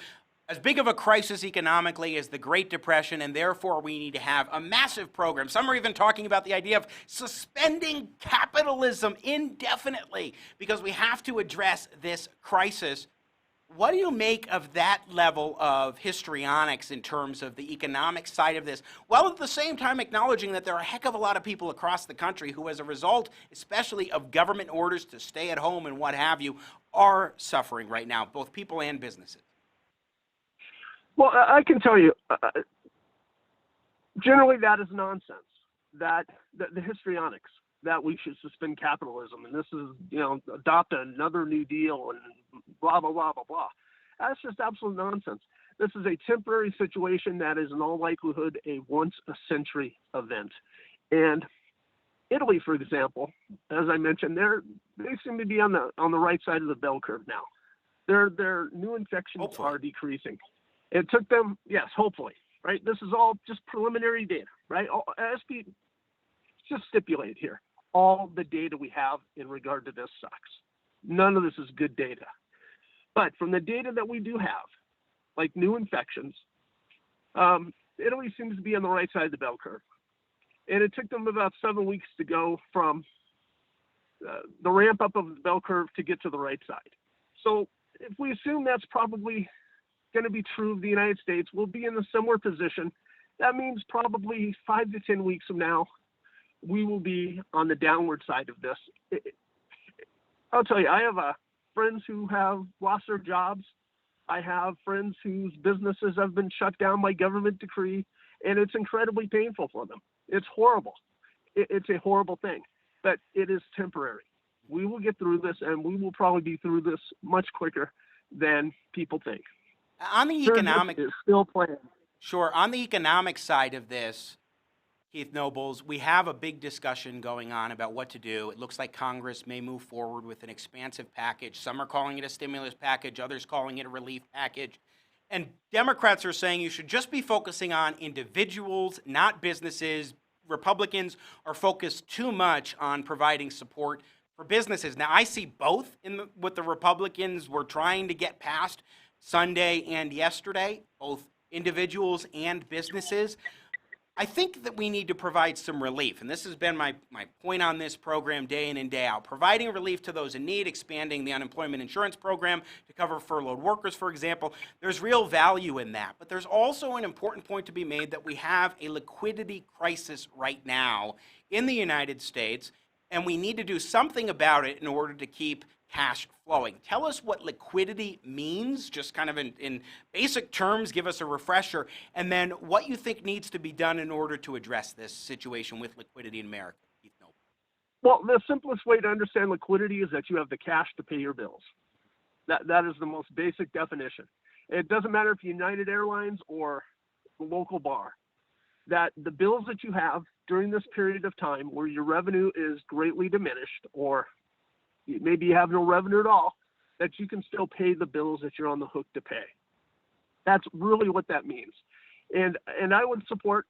as big of a crisis economically as the Great Depression, and therefore we need to have a massive program. Some are even talking about the idea of suspending capitalism indefinitely because we have to address this crisis. What do you make of that level of histrionics in terms of the economic side of this, while at the same time acknowledging that there are a heck of a lot of people across the country who, as a result, especially of government orders to stay at home and what have you, are suffering right now, both people and businesses? Well, I can tell you, generally that is nonsense, that the histrionics, that we should suspend capitalism, and this is, adopt another New Deal and blah, blah, blah, blah, blah. That's just absolute nonsense. This is a temporary situation that is in all likelihood a once-a-century event. And Italy, for example, as I mentioned, they seem to be on the right side of the bell curve now. Their new infections are decreasing. It took them, yes, hopefully. right? This is all just preliminary data, right? SP just stipulate here, all the data we have in regard to this sucks. None of this is good data. But from the data that we do have, like new infections, Italy seems to be on the right side of the bell curve. And it took them about 7 weeks to go from the ramp up of the bell curve to get to the right side. So if we assume that's probably going to be true of the United States, we'll be in a similar position. That means probably 5 to 10 weeks from now, we will be on the downward side of this. I'll tell you, I have friends who have lost their jobs. I have friends whose businesses have been shut down by government decree, and it's incredibly painful for them. It's horrible. It's a horrible thing, but it is temporary. We will get through this, and we will probably be through this much quicker than people think. On the economic, is still playing. Sure. On the economic side of this, Keith Nobles, we have a big discussion going on about what to do. It looks like Congress may move forward with an expansive package. Some are calling it a stimulus package, others calling it a relief package. And Democrats are saying you should just be focusing on individuals, not businesses. Republicans are focused too much on providing support for businesses. Now, I see both in what the Republicans were trying to get passed Sunday and yesterday, both individuals and businesses. I think that we need to provide some relief, and this has been my point on this program day in and day out. Providing relief to those in need, expanding the unemployment insurance program to cover furloughed workers, for example. There's real value in that. But there's also an important point to be made that we have a liquidity crisis right now in the United States, and we need to do something about it in order to keep cash flowing. Tell us what liquidity means, just kind of in basic terms, give us a refresher, and then what you think needs to be done in order to address this situation with liquidity in America. Keith Noble. Well, the simplest way to understand liquidity is that you have the cash to pay your bills. That is the most basic definition. It doesn't matter if United Airlines or the local bar, that the bills that you have during this period of time where your revenue is greatly diminished, or maybe you have no revenue at all, that you can still pay the bills that you're on the hook to pay. That's really what that means. And I would support,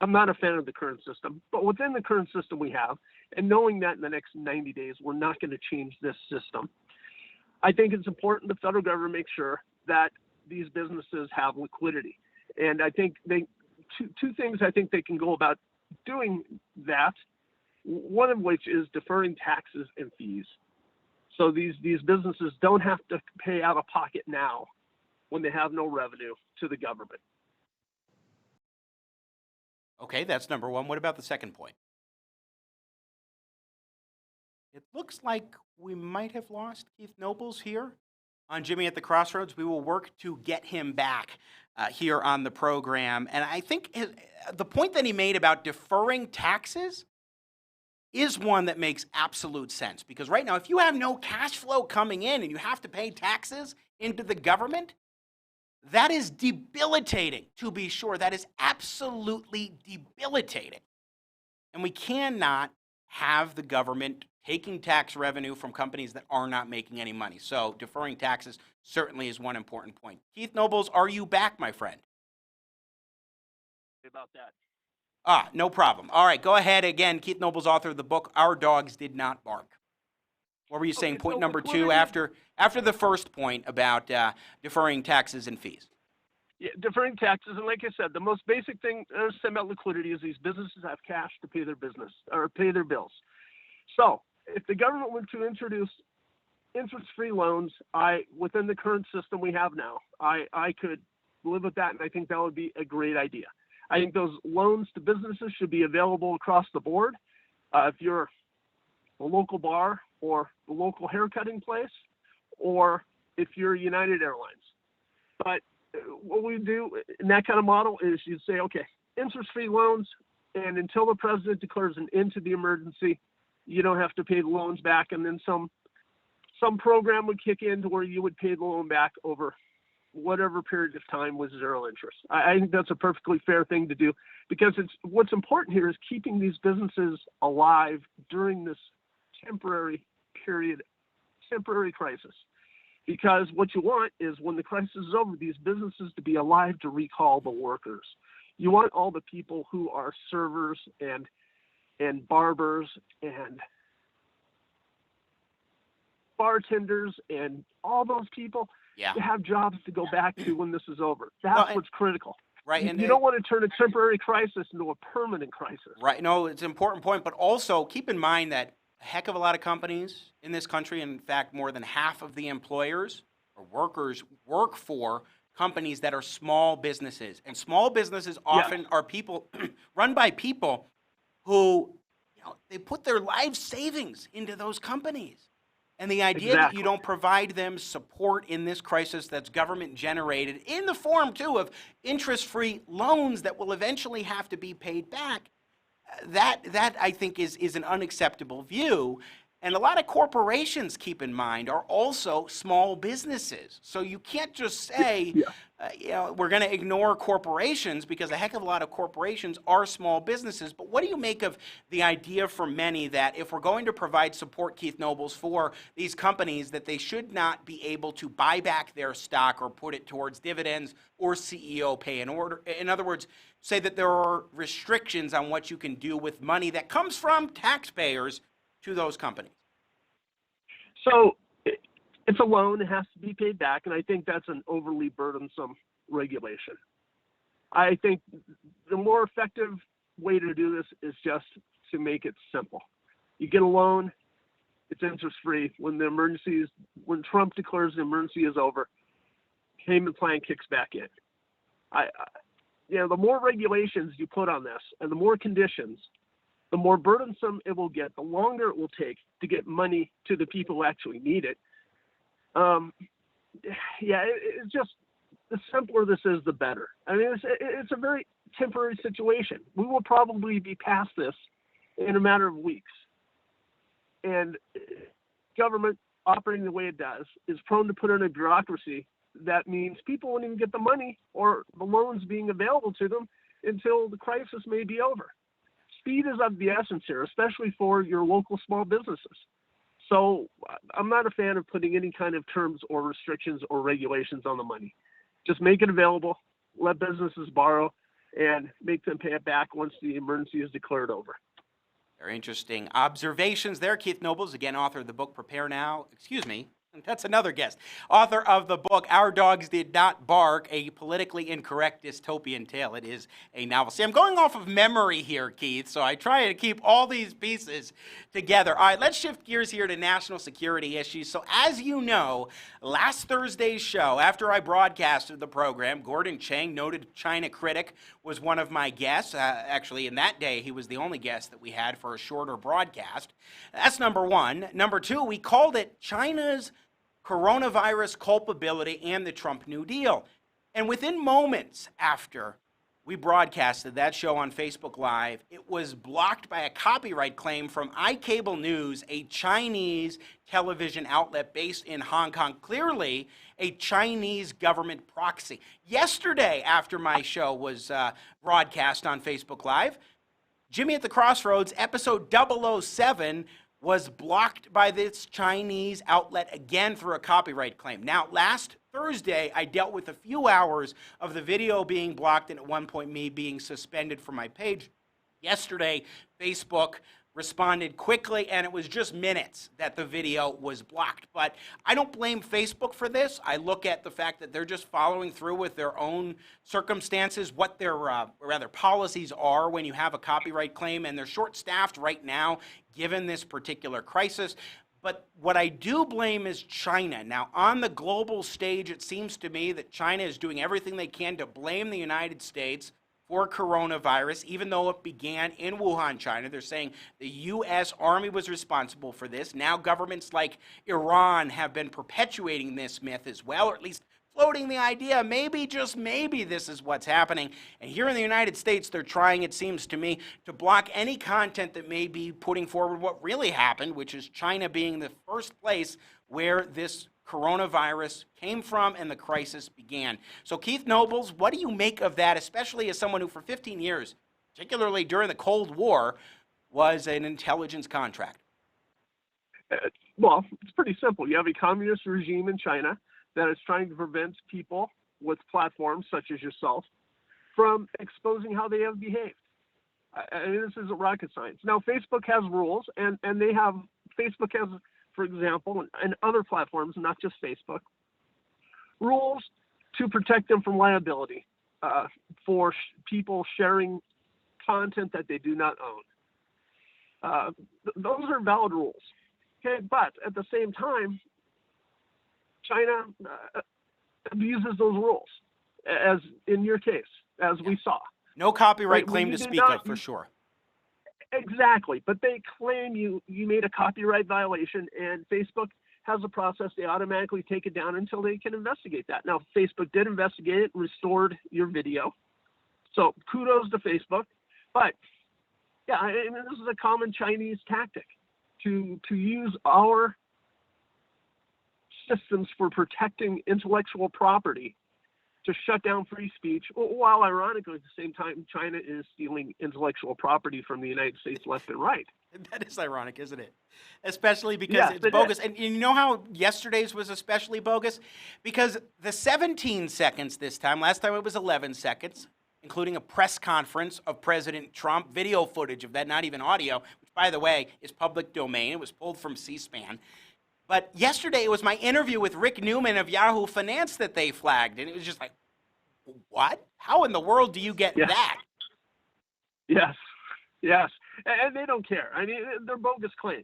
I'm not a fan of the current system, but within the current system we have, and knowing that in the next 90 days we're not going to change this system, I think it's important the federal government makes sure that these businesses have liquidity. And I think two things I think they can go about doing that, one of which is deferring taxes and fees. So these businesses don't have to pay out of pocket now when they have no revenue to the government. Okay, that's number one. What about the second point? It looks like we might have lost Keith Nobles here on Jimmy at the Crossroads. We will work to get him back here on the program. And I think the point that he made about deferring taxes is one that makes absolute sense. Because right now, if you have no cash flow coming in and you have to pay taxes into the government, that is debilitating, to be sure. That is absolutely debilitating. And we cannot have the government taking tax revenue from companies that are not making any money. So deferring taxes certainly is one important point. Keith Nobles, are you back, my friend? About that. No problem. All right, go ahead again. Keith Nobles, author of the book, Our Dogs Did Not Bark. What were you saying? Point number two after the first point about deferring taxes and fees. Yeah, deferring taxes, and like I said, the most basic thing to understand about liquidity is these businesses have cash to pay their business or pay their bills. So if the government were to introduce interest-free loans, within the current system we have now, I could live with that, and I think that would be a great idea. I think those loans to businesses should be available across the board. If you're a local bar or a local haircutting place, or if you're United Airlines. But what we do in that kind of model is you say, okay, interest-free loans, and until the president declares an end to the emergency, you don't have to pay the loans back, and then some program would kick in to where you would pay the loan back over whatever period of time with zero interest. I think that's a perfectly fair thing to do, because what's important here is keeping these businesses alive during this temporary crisis. Because what you want is when the crisis is over, these businesses to be alive to recall the workers. You want all the people who are servers and barbers and bartenders and all those people to have jobs to go back to when this is over. That's what's critical. Right. You don't want to turn a temporary crisis into a permanent crisis. Right. No, it's an important point, but also keep in mind that a heck of a lot of companies in this country, in fact, more than half of the employers or workers work for companies that are small businesses. And small businesses often are people run by people who, they put their life savings into those companies. And the idea that you don't provide them support in this crisis that's government generated in the form, too, of interest-free loans that will eventually have to be paid back, that I think is an unacceptable view. And a lot of corporations, keep in mind, are also small businesses. So you can't just say, we're going to ignore corporations, because a heck of a lot of corporations are small businesses. But what do you make of the idea for many that if we're going to provide support, Keith Nobles, for these companies, that they should not be able to buy back their stock or put it towards dividends or CEO pay? In other words, say that there are restrictions on what you can do with money that comes from taxpayers to those companies? So it's a loan, it has to be paid back, and I think that's an overly burdensome regulation. I think the more effective way to do this is just to make it simple. You get a loan, it's interest-free. When Trump declares the emergency is over, payment plan kicks back in. The more regulations you put on this and the more conditions, the more burdensome it will get, the longer it will take to get money to the people who actually need it. It's just, the simpler this is, the better. I mean, it's a very temporary situation. We will probably be past this in a matter of weeks. And government operating the way it does is prone to put in a bureaucracy that means people won't even get the money or the loans being available to them until the crisis may be over. Speed is of the essence here, especially for your local small businesses. So I'm not a fan of putting any kind of terms or restrictions or regulations on the money. Just make it available, let businesses borrow, and make them pay it back once the emergency is declared over. Very interesting observations there. Keith Nobles, again, author of the book Prepare Now. That's another guest. Author of the book, Our Dogs Did Not Bark, a politically incorrect dystopian tale. It is a novel. See, I'm going off of memory here, Keith, so I try to keep all these pieces together. All right, let's shift gears here to national security issues. So as you know, last Thursday's show, after I broadcasted the program, Gordon Chang, noted China critic, was one of my guests. Actually, in that day, he was the only guest that we had for a shorter broadcast. That's number one. Number two, we called it China's coronavirus culpability and the Trump New Deal. And within moments after we broadcasted that show on Facebook Live, it was blocked by a copyright claim from iCable News, a Chinese television outlet based in Hong Kong, clearly a Chinese government proxy. Yesterday, after my show was broadcast on Facebook Live, Jimmy at the Crossroads, episode 007, was blocked by this Chinese outlet again through a copyright claim. Now, last Thursday, I dealt with a few hours of the video being blocked and at one point me being suspended from my page. Yesterday, Facebook responded quickly, and it was just minutes that the video was blocked. But I don't blame Facebook for this. I look at the fact that they're just following through with their own circumstances, what their policies are when you have a copyright claim, and they're short-staffed right now given this particular crisis. But what I do blame is China. Now, on the global stage, it seems to me that China is doing everything they can to blame the United States for coronavirus, even though it began in Wuhan, China. They're saying the U.S. Army was responsible for this. Now governments like Iran have been perpetuating this myth as well, or at least floating the idea, maybe, just maybe, this is what's happening. And here in the United States, they're trying, it seems to me, to block any content that may be putting forward what really happened, which is China being the first place where this coronavirus came from and the crisis began. So Keith Nobles, what do you make of that, especially as someone who for 15 years, particularly during the Cold War, was an intelligence contractor? Well, it's pretty simple. You have a communist regime in China that is trying to prevent people with platforms such as yourself from exposing how they have behaved. I mean, this isn't rocket science. Now, Facebook has rules, and Facebook has, for example, and other platforms, not just Facebook, rules to protect them from liability for people sharing content that they do not own. Those are valid rules. Okay, but at the same time, China abuses those rules, as in your case, as we saw. No copyright Right, claim to speak of, for sure. Exactly, but they claim you made a copyright violation, and Facebook has a process. They automatically take it down until they can investigate that. Now, Facebook did investigate it, restored your video. So kudos to Facebook. But yeah, I mean, this is a common Chinese tactic to use our systems for protecting intellectual property to shut down free speech, while ironically at the same time China is stealing intellectual property from the United States left and right. That is ironic, isn't it? Especially because it's bogus. And you know how yesterday's was especially bogus? Because the 17 seconds this time, last time it was 11 seconds, including a press conference of President Trump, video footage of that, not even audio, which, by the way, is public domain. It was pulled from C-SPAN. But yesterday it was my interview with Rick Newman of Yahoo Finance that they flagged. And it was just like, what? How in the world do you get that? Yes. And they don't care. I mean, they're bogus claims.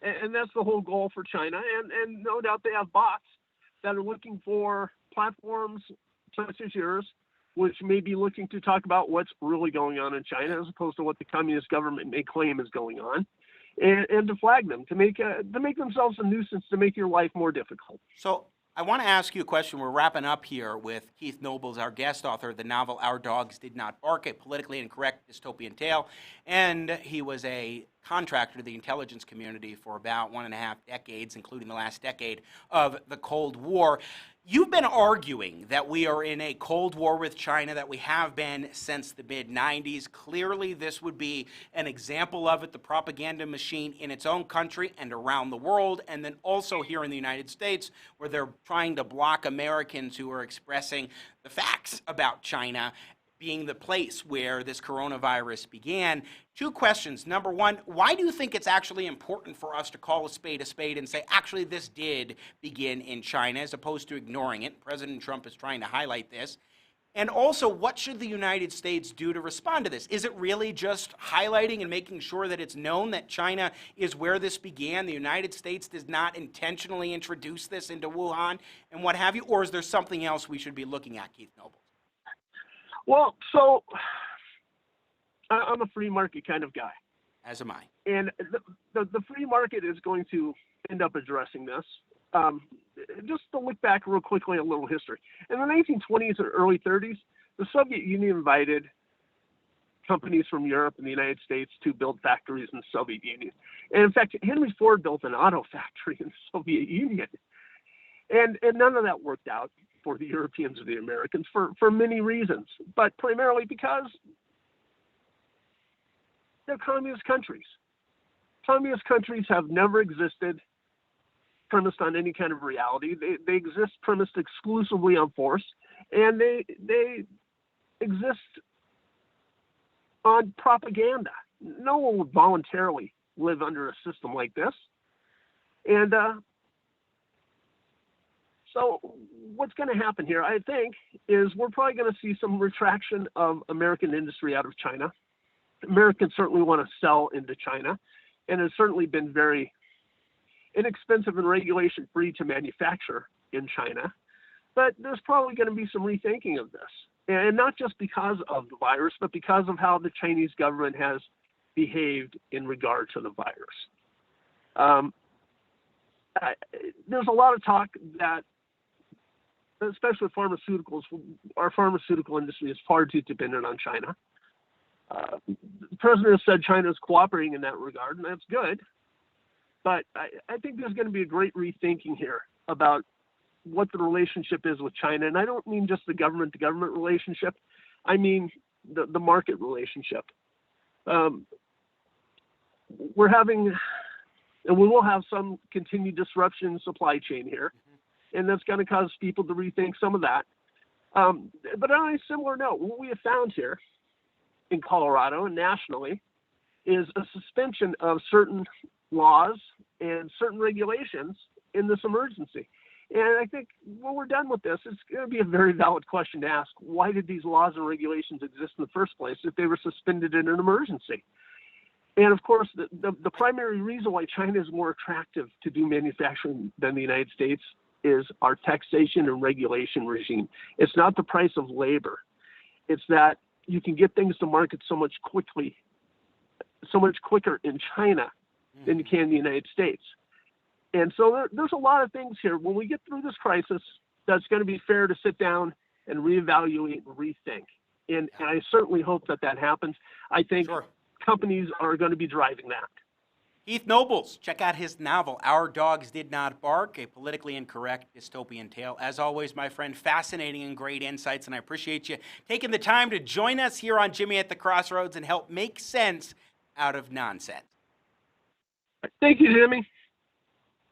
And that's the whole goal for China. And no doubt they have bots that are looking for platforms such as yours, which may be looking to talk about what's really going on in China as opposed to what the communist government may claim is going on. And to flag them, to make themselves a nuisance, to make your life more difficult. So I want to ask you a question. We're wrapping up here with Keith Nobles, our guest author of the novel Our Dogs Did Not Bark, a politically incorrect dystopian tale. And he was a contractor to the intelligence community for about 1.5 decades, including the last decade of the Cold War. You've been arguing that we are in a Cold War with China, that we have been since the mid-90s. Clearly, this would be an example of it, the propaganda machine in its own country and around the world, and then also here in the United States, where they're trying to block Americans who are expressing the facts about China being the place where this coronavirus began. 2 questions. Number one, why do you think it's actually important for us to call a spade and say, actually, this did begin in China, as opposed to ignoring it? President Trump is trying to highlight this. And also, what should the United States do to respond to this? Is it really just highlighting and making sure that it's known that China is where this began? The United States does not intentionally introduce this into Wuhan and what have you? Or is there something else we should be looking at, Keith Nobles? Well, so I'm a free market kind of guy. As am I. And the free market is going to end up addressing this. Just to look back real quickly, a little history. In the 1920s or early 30s, the Soviet Union invited companies from Europe and the United States to build factories in the Soviet Union. And in fact, Henry Ford built an auto factory in the Soviet Union. And none of that worked out for the Europeans or the Americans for many reasons, but primarily because they're communist countries. Communist countries have never existed premised on any kind of reality. They exist premised exclusively on force, and they exist on propaganda. No one would voluntarily live under a system like this. And so what's going to happen here, I think, is we're probably going to see some retraction of American industry out of China. Americans certainly want to sell into China, and it's certainly been very inexpensive and regulation-free to manufacture in China. But there's probably going to be some rethinking of this, and not just because of the virus, but because of how the Chinese government has behaved in regard to the virus. There's a lot of talk that, especially with pharmaceuticals, our pharmaceutical industry is far too dependent on China. The president has said China is cooperating in that regard, and that's good. But I think there's going to be a great rethinking here about what the relationship is with China. And I don't mean just the government-to-government relationship. I mean the market relationship. We're having, And we will have some continued disruption in supply chain here. And that's going to cause people to rethink some of that. But on a similar note, what we have found here in Colorado and nationally is a suspension of certain laws and certain regulations in this emergency. And I think when we're done with this, it's going to be a very valid question to ask, why did these laws and regulations exist in the first place if they were suspended in an emergency? And of course, the primary reason why China is more attractive to do manufacturing than the United States is our taxation and regulation regime. It's not the price of labor. It's that you can get things to market so much quicker in China than you can in the United States. And so there's a lot of things here. When we get through this crisis, that's going to be fair to sit down and reevaluate and rethink. And I certainly hope that happens. I think companies are going to be driving that. Keith Nobles, check out his novel, Our Dogs Did Not Bark, a politically incorrect dystopian tale. As always, my friend, fascinating and great insights, and I appreciate you taking the time to join us here on Jimmy at the Crossroads and help make sense out of nonsense. Thank you, Jimmy.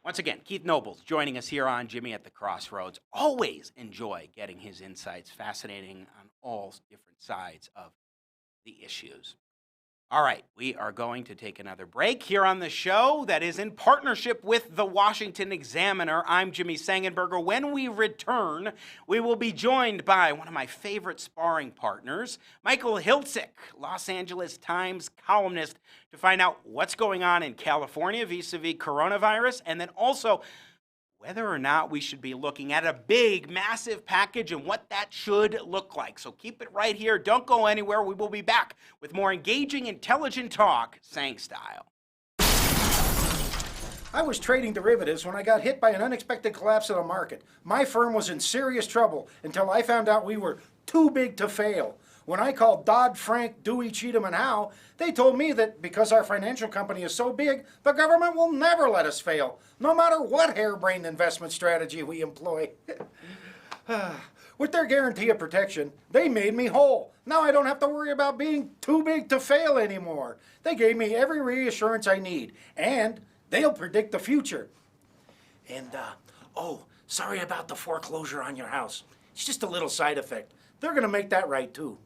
Once again, Keith Nobles joining us here on Jimmy at the Crossroads. Always enjoy getting his insights, fascinating on all different sides of the issues. All right, we are going to take another break here on the show that is in partnership with the Washington Examiner. I'm Jimmy Sengenberger. When we return, we will be joined by one of my favorite sparring partners, Michael Hiltzik, Los Angeles Times columnist, to find out what's going on in California vis-a-vis coronavirus, and then also whether or not we should be looking at a big, massive package and what that should look like. So keep it right here. Don't go anywhere. We will be back with more engaging, intelligent talk, Sang style. I was trading derivatives when I got hit by an unexpected collapse of the market. My firm was in serious trouble until I found out we were too big to fail. When I called Dodd-Frank, Dewey, Cheatham, and Howe, they told me that because our financial company is so big, the government will never let us fail, no matter what harebrained investment strategy we employ. With their guarantee of protection, they made me whole. Now I don't have to worry about being too big to fail anymore. They gave me every reassurance I need, and they'll predict the future. And, sorry about the foreclosure on your house. It's just a little side effect. They're going to make that right, too.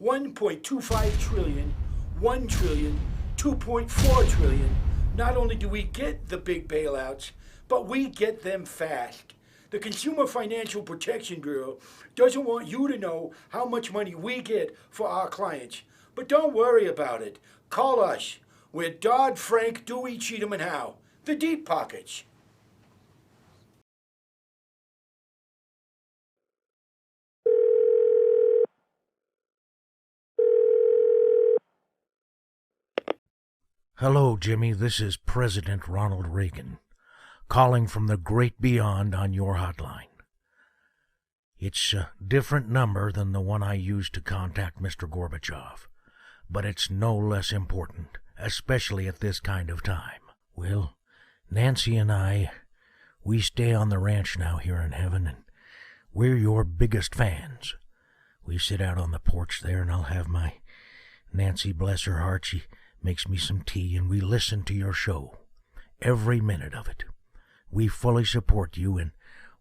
1.25 trillion, 1 trillion, 2.4 trillion. Not only do we get the big bailouts, but we get them fast. The Consumer Financial Protection Bureau doesn't want you to know how much money we get for our clients. But don't worry about it. Call us. We're Dodd-Frank, Dewey, Cheatham, and Howe, the deep pockets. Hello, Jimmy. This is President Ronald Reagan, calling from the great beyond on your hotline. It's a different number than the one I used to contact Mr. Gorbachev, but it's no less important, especially at this kind of time. Well, Nancy and I, we stay on the ranch now here in heaven, and we're your biggest fans. We sit out on the porch there, and I'll have my Nancy, bless her heart, she makes me some tea, and we listen to your show, every minute of it. We fully support you in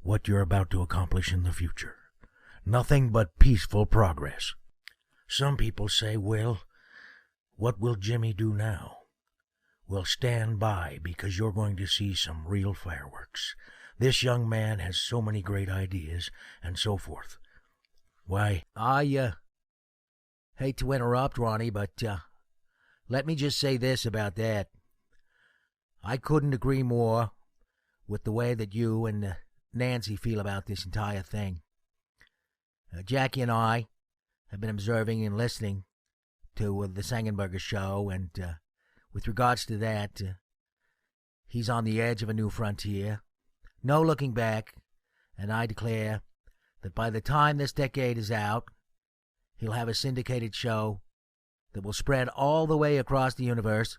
what you're about to accomplish in the future. Nothing but peaceful progress. Some people say, well, what will Jimmy do now? Well, stand by, because you're going to see some real fireworks. This young man has so many great ideas, and so forth. Why, I hate to interrupt, Ronnie, but let me just say this about that. I couldn't agree more with the way that you and Nancy feel about this entire thing. Jackie and I have been observing and listening to the Sengenberger show, and with regards to that, he's on the edge of a new frontier. No looking back, and I declare that by the time this decade is out, he'll have a syndicated show that will spread all the way across the universe.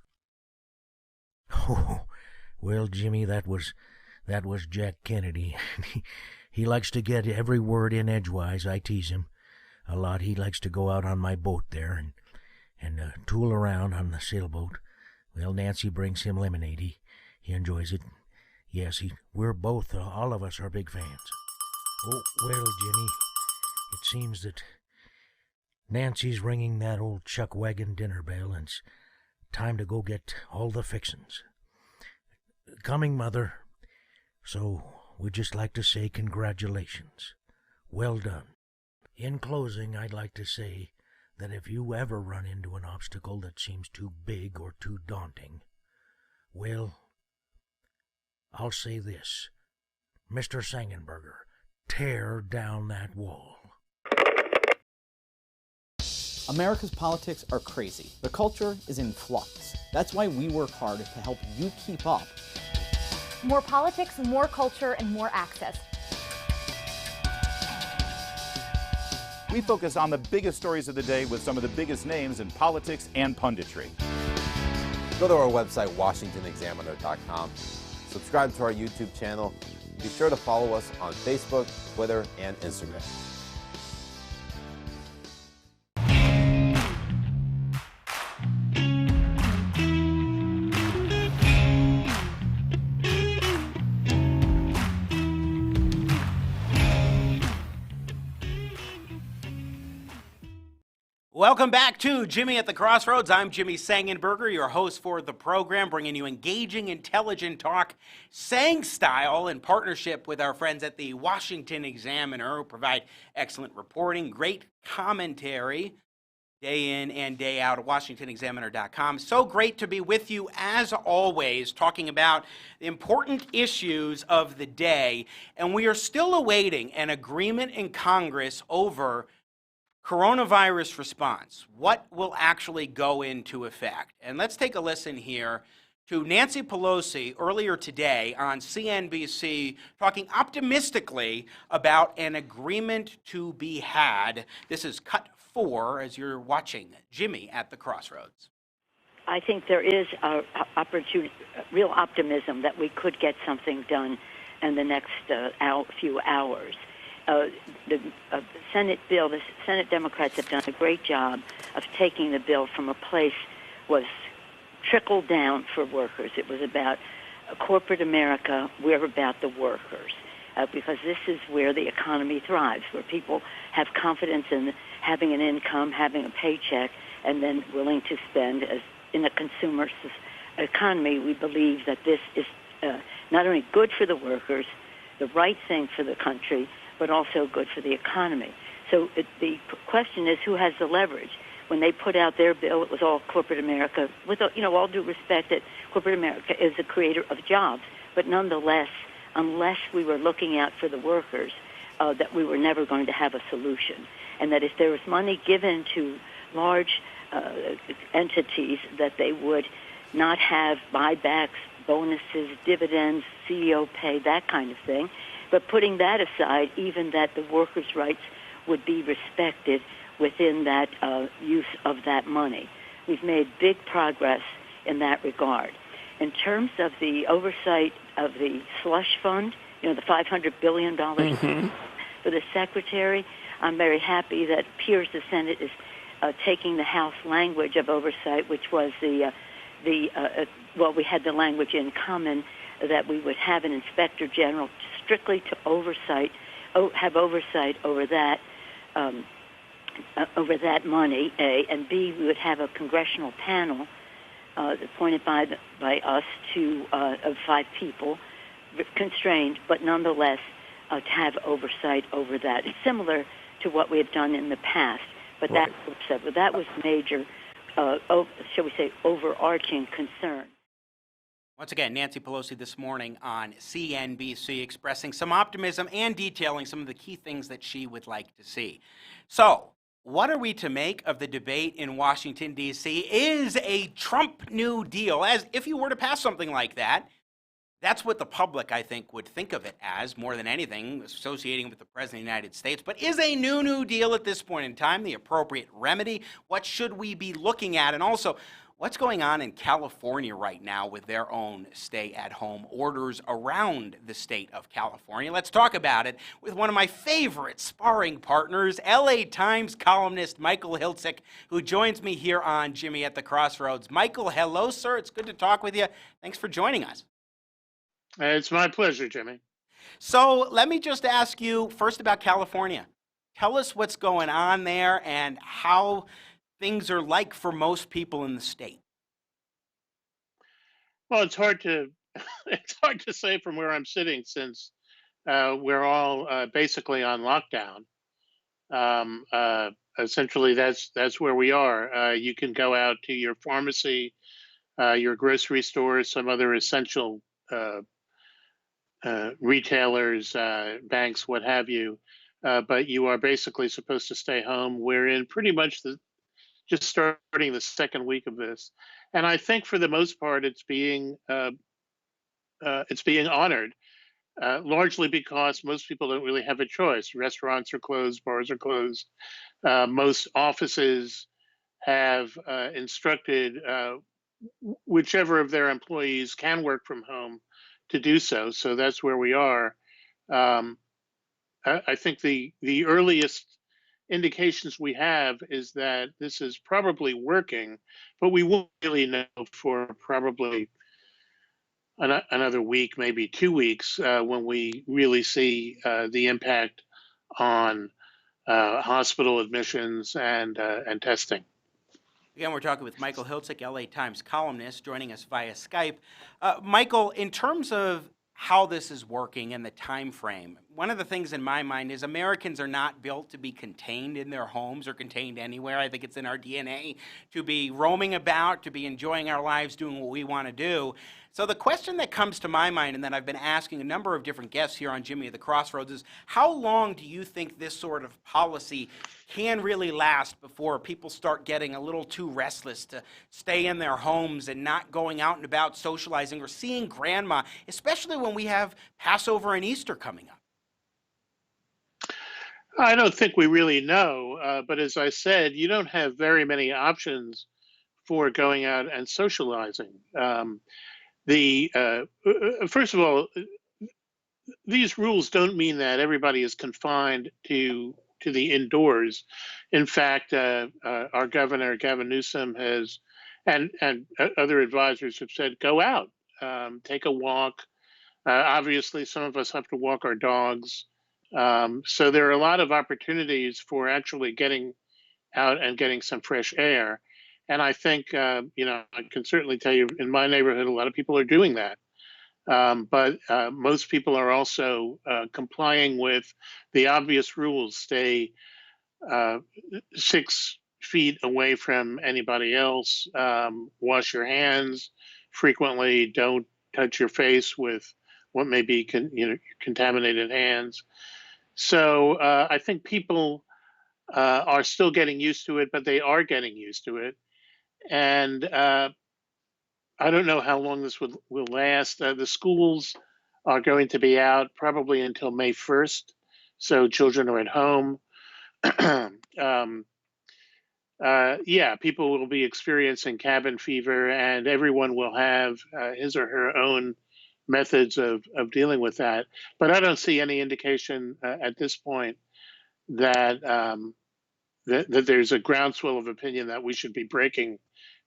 Oh, well, Jimmy, that was Jack Kennedy. He likes to get every word in edgewise. I tease him a lot. He likes to go out on my boat there and tool around on the sailboat Well, Nancy brings him lemonade. He enjoys it. Yes, we're both, all of us are big fans. Oh, well, Jimmy, it seems that Nancy's ringing that old chuck wagon dinner bell, and it's time to go get all the fixins. Coming, Mother. So, we'd just like to say congratulations. Well done. In closing, I'd like to say that if you ever run into an obstacle that seems too big or too daunting, well, I'll say this. Mr. Sengenberger, tear down that wall. America's politics are crazy. The culture is in flux. That's why we work hard to help you keep up. More politics, more culture, and more access. We focus on the biggest stories of the day with some of the biggest names in politics and punditry. Go to our website, WashingtonExaminer.com. Subscribe to our YouTube channel. Be sure to follow us on Facebook, Twitter, and Instagram. Welcome back to Jimmy at the Crossroads. I'm Jimmy Sengenberger, your host for the program, bringing you engaging, intelligent talk, Sang style, in partnership with our friends at the Washington Examiner, who provide excellent reporting, great commentary, day in and day out at WashingtonExaminer.com. So great to be with you, as always, talking about the important issues of the day. And we are still awaiting an agreement in Congress over coronavirus response. What will actually go into effect? And let's take a listen here to Nancy Pelosi earlier today on CNBC, talking optimistically about an agreement to be had. This is cut 4 as you're watching Jimmy at the Crossroads. I think there is real optimism that we could get something done in the next few hours. The Senate bill, the Senate Democrats have done a great job of taking the bill from a place was trickled down for workers. It was about corporate America. We're about the workers because this is where the economy thrives, where people have confidence in having an income, having a paycheck, and then willing to spend. As in a consumer economy, we believe that this is not only good for the workers, the right thing for the country, but also good for the economy. So the question is, who has the leverage? When they put out their bill, it was all corporate America. With all due respect, that corporate America is the creator of jobs, but nonetheless, unless we were looking out for the workers, that we were never going to have a solution. And that if there was money given to large entities, that they would not have buybacks, bonuses, dividends, CEO pay, that kind of thing. But putting that aside, even that the workers' rights would be respected within that use of that money. We've made big progress in that regard. In terms of the oversight of the slush fund, the $500 billion for the secretary, I'm very happy that it appears the Senate is taking the House language of oversight, which was we had the language in common that we would have an inspector general strictly to have oversight over that money, A, and B, we would have a congressional panel appointed by us of 5 people, constrained, but nonetheless to have oversight over that. It's similar to what we have done in the past, but that was major, shall we say, overarching concern. Once again, Nancy Pelosi this morning on CNBC expressing some optimism and detailing some of the key things that she would like to see. So, what are we to make of the debate in Washington, D.C.? Is a Trump New Deal, as if you were to pass something like that, that's what the public, I think, would think of it as more than anything, associating with the President of the United States. But is a New Deal at this point in time the appropriate remedy? What should we be looking at? And also, What's going on in California right now with their own stay-at-home orders around the state of California? Let's talk about it with one of my favorite sparring partners, LA Times columnist Michael Hiltzik, who joins me here on Jimmy at the Crossroads. Michael, hello, sir. It's good to talk with you. Thanks for joining us. It's my pleasure, Jimmy. So let me just ask you first about California. Tell us what's going on there and how things are like for most people in the state. Well, it's hard to say from where I'm sitting since we're all basically on lockdown. Essentially, that's where we are. You can go out to your pharmacy, your grocery store, some other essential retailers, banks, what have you. But you are basically supposed to stay home. We're in pretty much just starting the second week of this, and I think for the most part it's being honored, largely because most people don't really have a choice. Restaurants are closed, bars are closed. Most offices have instructed whichever of their employees can work from home to do so. So that's where we are. I think the earliest indications we have is that this is probably working, but we won't really know for probably another week, maybe 2 weeks, when we really see the impact on hospital admissions and testing. Again, we're talking with Michael Hiltzik, LA Times columnist, joining us via Skype. Michael, in terms of how this is working and the time frame, one of the things in my mind is Americans are not built to be contained in their homes or contained anywhere. I think it's in our DNA to be roaming about, to be enjoying our lives, doing what we want to do. So the question that comes to my mind, and that I've been asking a number of different guests here on Jimmy at the Crossroads, is how long do you think this sort of policy can really last before people start getting a little too restless to stay in their homes and not going out and about socializing or seeing grandma, especially when we have Passover and Easter coming up? I don't think we really know, but as I said, you don't have very many options for going out and socializing. First of all, these rules don't mean that everybody is confined to the indoors. In fact, our governor, Gavin Newsom, has, and other advisors have said, go out, take a walk. Obviously, some of us have to walk our dogs. So there are a lot of opportunities for actually getting out and getting some fresh air. And I think, I can certainly tell you in my neighborhood, a lot of people are doing that. But most people are also complying with the obvious rules. Stay 6 feet away from anybody else. Wash your hands frequently. Don't touch your face with what may be contaminated hands. So I think people are still getting used to it, but they are getting used to it. And I don't know how long this will last. The schools are going to be out probably until May 1st. So children are at home. People will be experiencing cabin fever, and everyone will have his or her own methods of dealing with that. But I don't see any indication at this point that that there's a groundswell of opinion that we should be breaking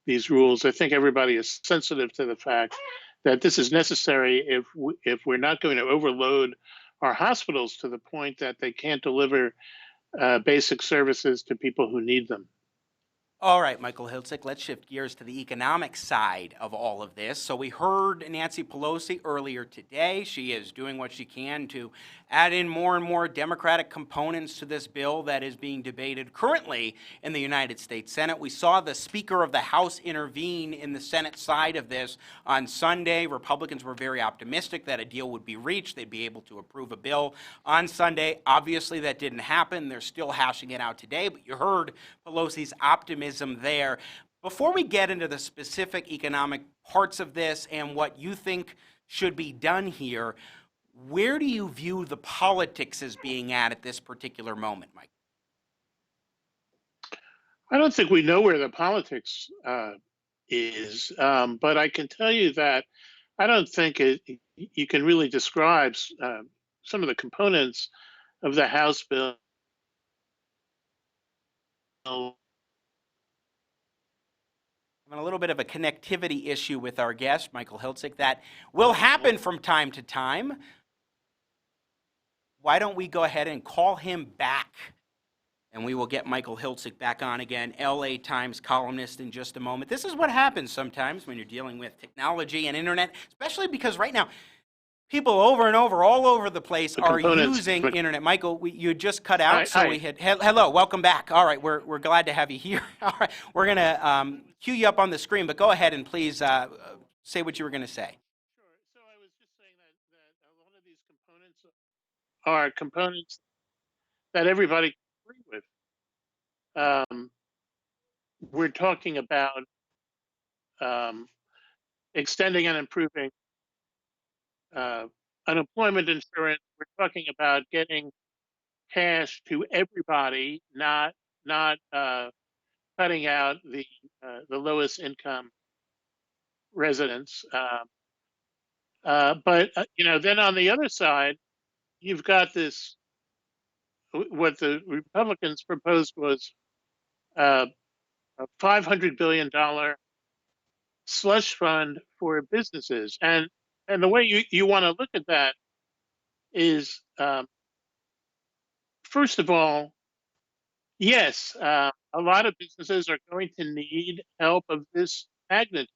these rules. I think everybody is sensitive to the fact that this is necessary if we're not going to overload our hospitals to the point that they can't deliver basic services to people who need them. All right, Michael Hiltzik, let's shift gears to the economic side of all of this. So we heard Nancy Pelosi earlier today. She is doing what she can to add in more and more Democratic components to this bill that is being debated currently in the United States Senate. We saw the Speaker of the House intervene in the Senate side of this on Sunday. Republicans were very optimistic that a deal would be reached. They'd be able to approve a bill on Sunday. Obviously, that didn't happen. They're still hashing it out today, but you heard Pelosi's optimism there. Before we get into the specific economic parts of this and what you think should be done here, where do you view the politics as being at this particular moment, Mike? I don't think we know where the politics is. But I can tell you that I don't think you can really describe some of the components of the House bill. Having a little bit of a connectivity issue with our guest, Michael Hiltzik. That will happen from time to time. Why don't we go ahead and call him back? And we will get Michael Hiltzik back on again, LA Times columnist, in just a moment. This is what happens sometimes when you're dealing with technology and internet, especially because right now, people over and over, all over the place are using internet. Michael, you just cut out, so we had, hello, welcome back. All right, we're glad to have you here. All right, we're going to cue you up on the screen, but go ahead and please say what you were going to say. Sure. So I was just saying that a lot of these components are components that everybody can agree with. We're talking about extending and improving unemployment insurance. We're talking about getting cash to everybody, not cutting out the lowest income residents. But then on the other side, you've got this. What the Republicans proposed was a $500 billion slush fund for businesses, and the way you want to look at that is, first of all, yes, a lot of businesses are going to need help of this magnitude.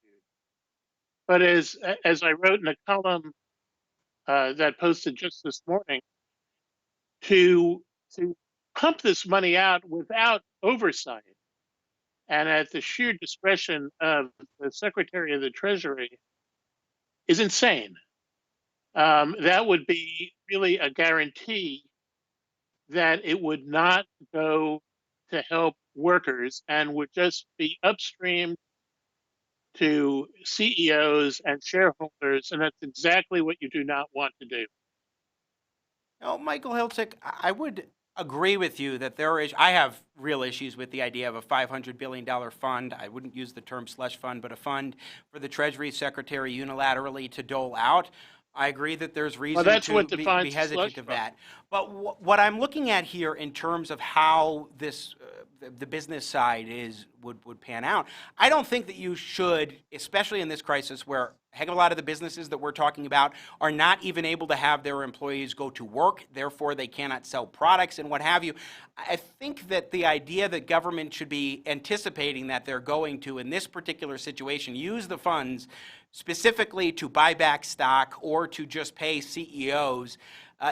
But as I wrote in a column that posted just this morning, to pump this money out without oversight and at the sheer discretion of the Secretary of the Treasury is insane. That would be really a guarantee that it would not go to help workers and would just be upstreamed to CEOs and shareholders, and that's exactly what you do not want to do. No, Michael Hiltzik, I would agree with you that I have real issues with the idea of a $500 billion fund. I wouldn't use the term slush fund, but a fund for the Treasury Secretary unilaterally to dole out. I agree that there's reason to be hesitant of that. But what I'm looking at here in terms of how this the business side would pan out, I don't think that you should, especially in this crisis where a heck of a lot of the businesses that we're talking about are not even able to have their employees go to work, therefore they cannot sell products and what have you. I think that the idea that government should be anticipating that they're going to, in this particular situation, use the funds specifically to buy back stock or to just pay CEOs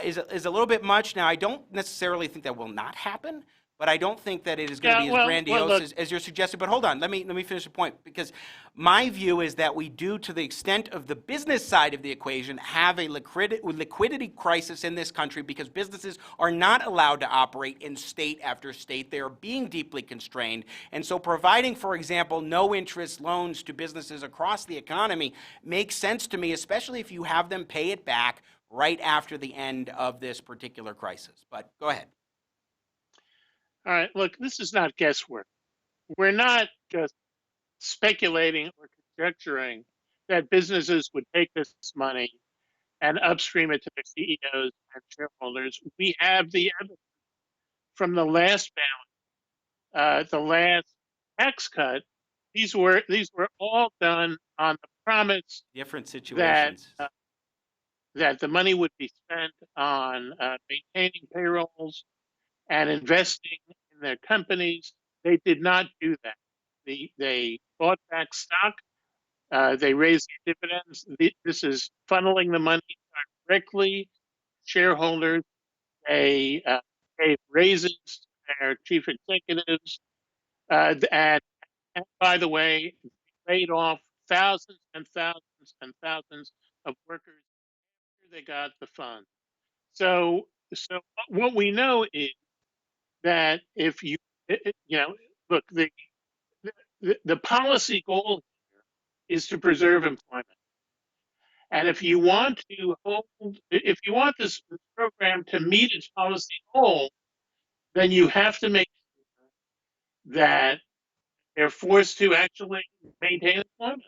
is a little bit much. Now, I don't necessarily think that will not happen, but I don't think that it is going to be as grandiose as you're suggesting. But hold on, let me finish the point, because my view is that we do, to the extent of the business side of the equation, have a liquidity crisis in this country because businesses are not allowed to operate in state after state. They are being deeply constrained. And so providing, for example, no-interest loans to businesses across the economy makes sense to me, especially if you have them pay it back right after the end of this particular crisis. But go ahead. All right, look, this is not guesswork. We're not just speculating or conjecturing that businesses would take this money and upstream it to their CEOs and shareholders. We have the evidence from the last ballot, the last tax cut. These were all done on the promise different situations that the money would be spent on maintaining payrolls and investing in their companies. They did not do that. They bought back stock. They raised their dividends. This is funneling the money directly to shareholders. They gave raises to their chief executives. And by the way, they laid off thousands and thousands and thousands of workers after they got the fund. So what we know is that if look, the policy goal here is to preserve employment. And if you want this program to meet its policy goal, then you have to make sure that They're forced to actually maintain employment.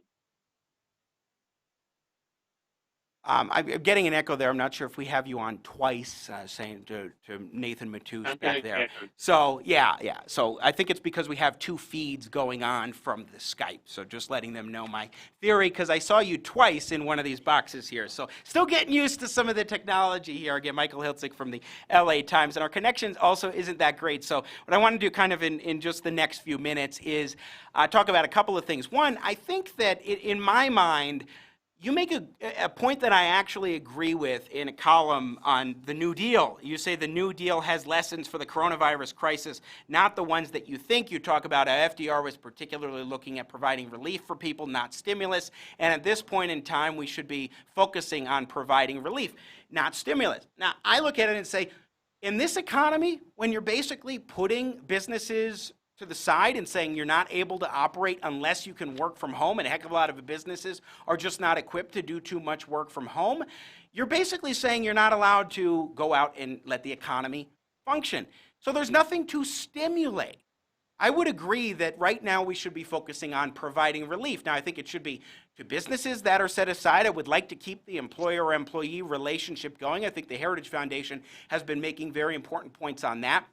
I'm getting an echo there. I'm not sure if we have you on twice, saying to Nathan Matoush back there. So, yeah. So I think it's because we have two feeds going on from the Skype. So just letting them know my theory, because I saw you twice in one of these boxes here. So still getting used to some of the technology here. Again, Michael Hiltzik from the LA Times. And our connection also isn't that great. So what I want to do kind of in just the next few minutes is talk about a couple of things. One, I think that in my mind, you make a point that I actually agree with in a column on the New Deal. You say the New Deal has lessons for the coronavirus crisis, not the ones that you think. You talk about how FDR was particularly looking at providing relief for people, not stimulus. And at this point in time, we should be focusing on providing relief, not stimulus. Now, I look at it and say, in this economy, when you're basically putting businesses to the side and saying you're not able to operate unless you can work from home, and a heck of a lot of businesses are just not equipped to do too much work from home, you're basically saying you're not allowed to go out and let the economy function. So there's nothing to stimulate. I would agree that right now we should be focusing on providing relief. Now, I think it should be to businesses that are set aside. I would like to keep the employer-employee relationship going. I think the Heritage Foundation has been making very important points on that.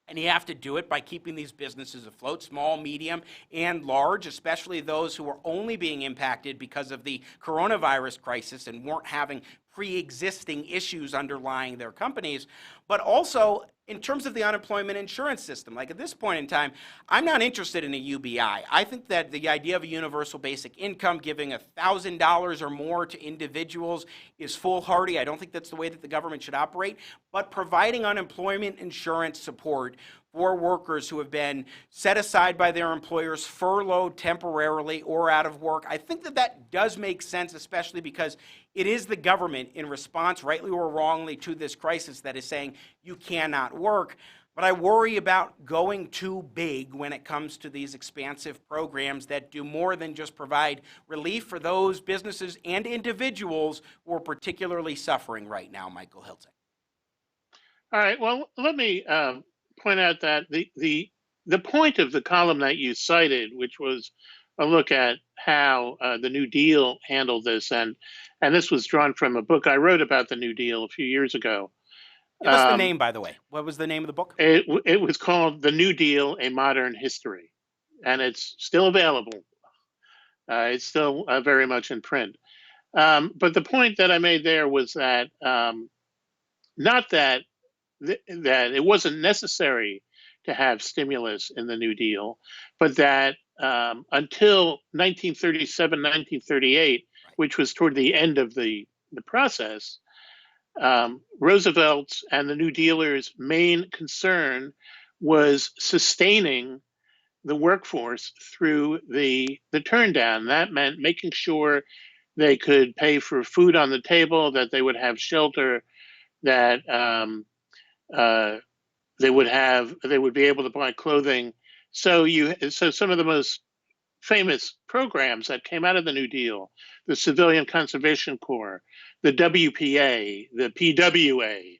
And you have to do it by keeping these businesses afloat, small, medium, and large, especially those who are only being impacted because of the coronavirus crisis and weren't having pre-existing issues underlying their companies. But also, in terms of the unemployment insurance system, like at this point in time, I'm not interested in a UBI. I think that the idea of a universal basic income, giving $1,000 or more to individuals is foolhardy. I don't think that's the way that the government should operate. But providing unemployment insurance support for workers who have been set aside by their employers, furloughed temporarily or out of work, I think that that does make sense, especially because it is the government in response, rightly or wrongly, to this crisis that is saying you cannot work. But I worry about going too big when it comes to these expansive programs that do more than just provide relief for those businesses and individuals who are particularly suffering right now, Michael Hiltzik. All right. Well, let me point out that the point of the column that you cited, which was a look at how the New Deal handled this, and this was drawn from a book I wrote about the New Deal a few years ago. Give us the name, by the way. What was the name of the book? It was called The New Deal, A Modern History, and it's still available. It's still very much in print. But the point that I made there was that not that that it wasn't necessary to have stimulus in the New Deal, but that until 1937, 1938, which was toward the end of the process, Roosevelt's and the New Dealers' main concern was sustaining the workforce through the turn down. That meant making sure they could pay for food on the table, that they would have shelter, that they would be able to buy clothing. So some of the most famous programs that came out of the New Deal, the Civilian Conservation Corps, the WPA, the PWA,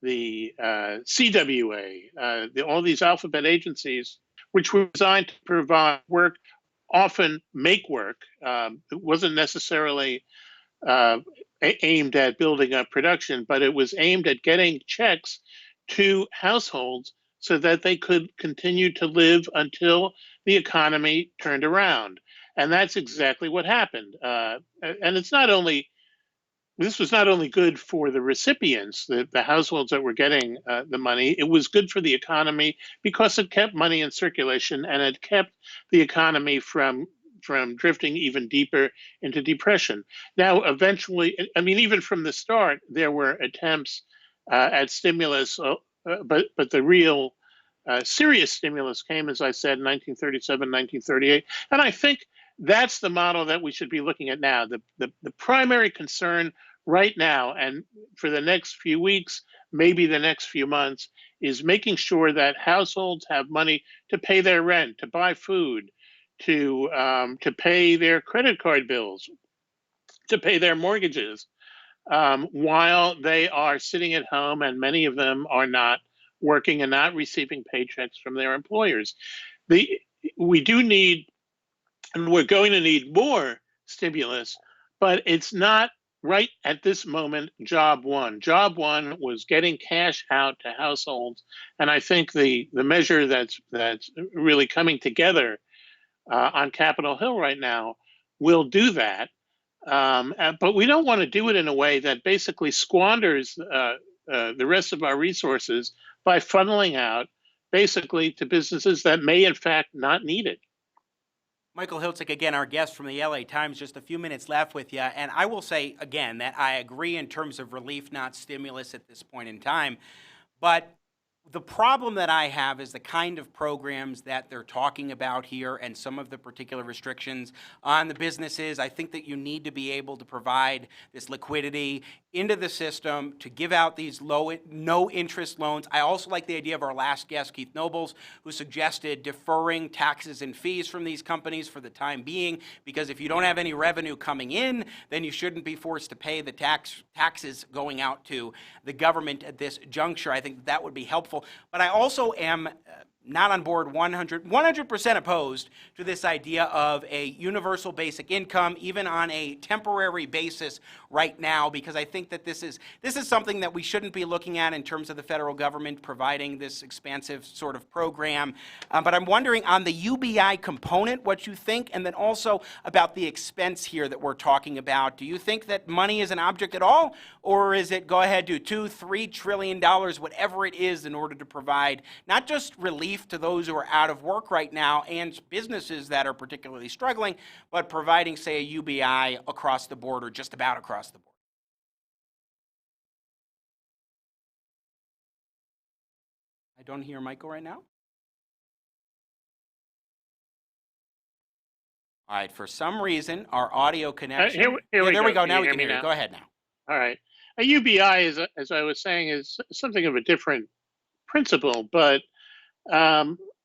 the CWA, all these alphabet agencies, which were designed to provide work, often make work. It wasn't necessarily aimed at building up production, but it was aimed at getting checks to households so that they could continue to live until the economy turned around. And that's exactly what happened. And this was not only good for the recipients, the households that were getting the money, it was good for the economy because it kept money in circulation and it kept the economy from drifting even deeper into depression. Now, eventually, I mean, even from the start, there were attempts at stimulus, but the real serious stimulus came, as I said, in 1937, 1938. And I think that's the model that we should be looking at now. The primary concern right now, and for the next few weeks, maybe the next few months, is making sure that households have money to pay their rent, to buy food, to pay their credit card bills, to pay their mortgages, while they are sitting at home, and many of them are not working and not receiving paychecks from their employers. we do need, and we're going to need more stimulus, but it's not right at this moment job one. Job one was getting cash out to households, and I think the measure that's really coming together on Capitol Hill right now will do that. But we don't want to do it in a way that basically squanders the rest of our resources by funneling out basically to businesses that may in fact not need it. Michael Hiltzik, again, our guest from the LA Times, just a few minutes left with you. And I will say, again, that I agree in terms of relief, not stimulus at this point in time. But the problem that I have is the kind of programs that they're talking about here and some of the particular restrictions on the businesses. I think that you need to be able to provide this liquidity into the system to give out these no interest loans. I also like the idea of our last guest, Keith Nobles, who suggested deferring taxes and fees from these companies for the time being, because if you don't have any revenue coming in, then you shouldn't be forced to pay the taxes going out to the government at this juncture. I think that would be helpful. But I also am not on board 100% opposed to this idea of a universal basic income, even on a temporary basis right now, because I think that this is something that we shouldn't be looking at in terms of the federal government providing this expansive sort of program. But I'm wondering on the UBI component what you think, and then also about the expense here that we're talking about. Do you think that money is an object at all, or is it go ahead, do $2-3 trillion, whatever it is, in order to provide not just relief to those who are out of work right now and businesses that are particularly struggling, but providing, say, a UBI across the board or just about across the board? I don't hear Michael right now. All right, for some reason, our audio connection. There we go. Now we can hear you. Go ahead now. All right. A UBI, is, as I was saying, is something of a different principle, but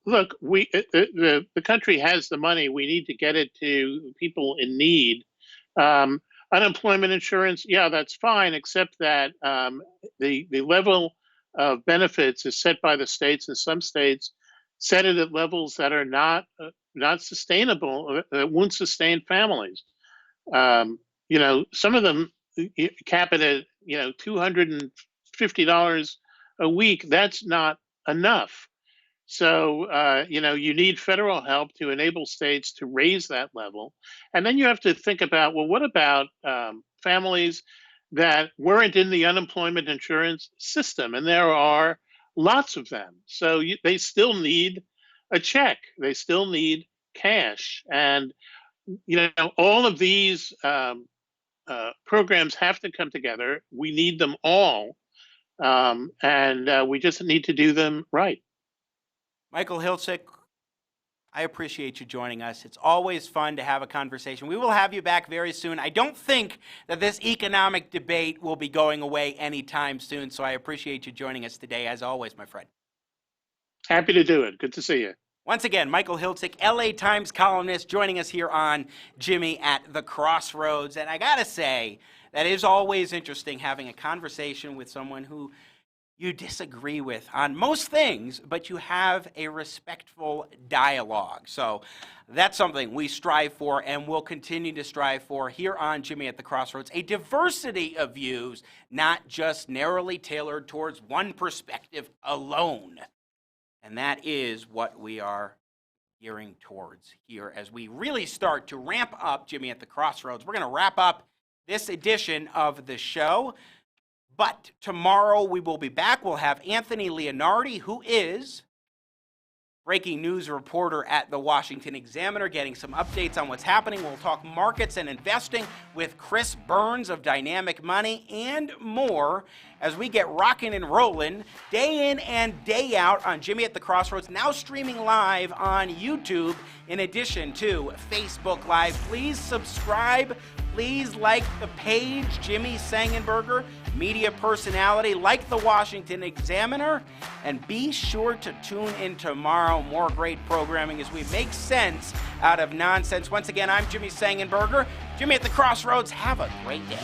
look, the country has the money. We need to get it to people in need. Unemployment insurance, yeah, that's fine, except that the level of benefits is set by the states, and some states set it at levels that are not sustainable, that won't sustain families. Some of them cap it at $250 a week. That's not enough. So, you need federal help to enable states to raise that level. And then you have to think about, well, what about families that weren't in the unemployment insurance system? And there are lots of them. So they still need a check. They still need cash. And, all of these programs have to come together. We need them all. And we just need to do them right. Michael Hiltzik, I appreciate you joining us. It's always fun to have a conversation. We will have you back very soon. I don't think that this economic debate will be going away anytime soon, so I appreciate you joining us today, as always, my friend. Happy to do it. Good to see you. Once again, Michael Hiltzik, LA Times columnist, joining us here on Jimmy at the Crossroads. And I got to say, that is always interesting having a conversation with someone who you disagree with on most things, but you have a respectful dialogue. So that's something we strive for and will continue to strive for here on Jimmy at the Crossroads, a diversity of views, not just narrowly tailored towards one perspective alone. And that is what we are gearing towards here as we really start to ramp up Jimmy at the Crossroads. We're going to wrap up this edition of the show. But tomorrow we will be back. We'll have Anthony Leonardi, who is breaking news reporter at the Washington Examiner, getting some updates on what's happening. We'll talk markets and investing with Chris Burns of Dynamic Money and more as we get rocking and rolling day in and day out on Jimmy at the Crossroads, now streaming live on YouTube in addition to Facebook Live. Please subscribe. Please like the page, Jimmy Sengenberger, media personality, like the Washington Examiner, and be sure to tune in tomorrow. More great programming as we make sense out of nonsense. Once again, I'm Jimmy Sengenberger. Jimmy at the Crossroads. Have a great day.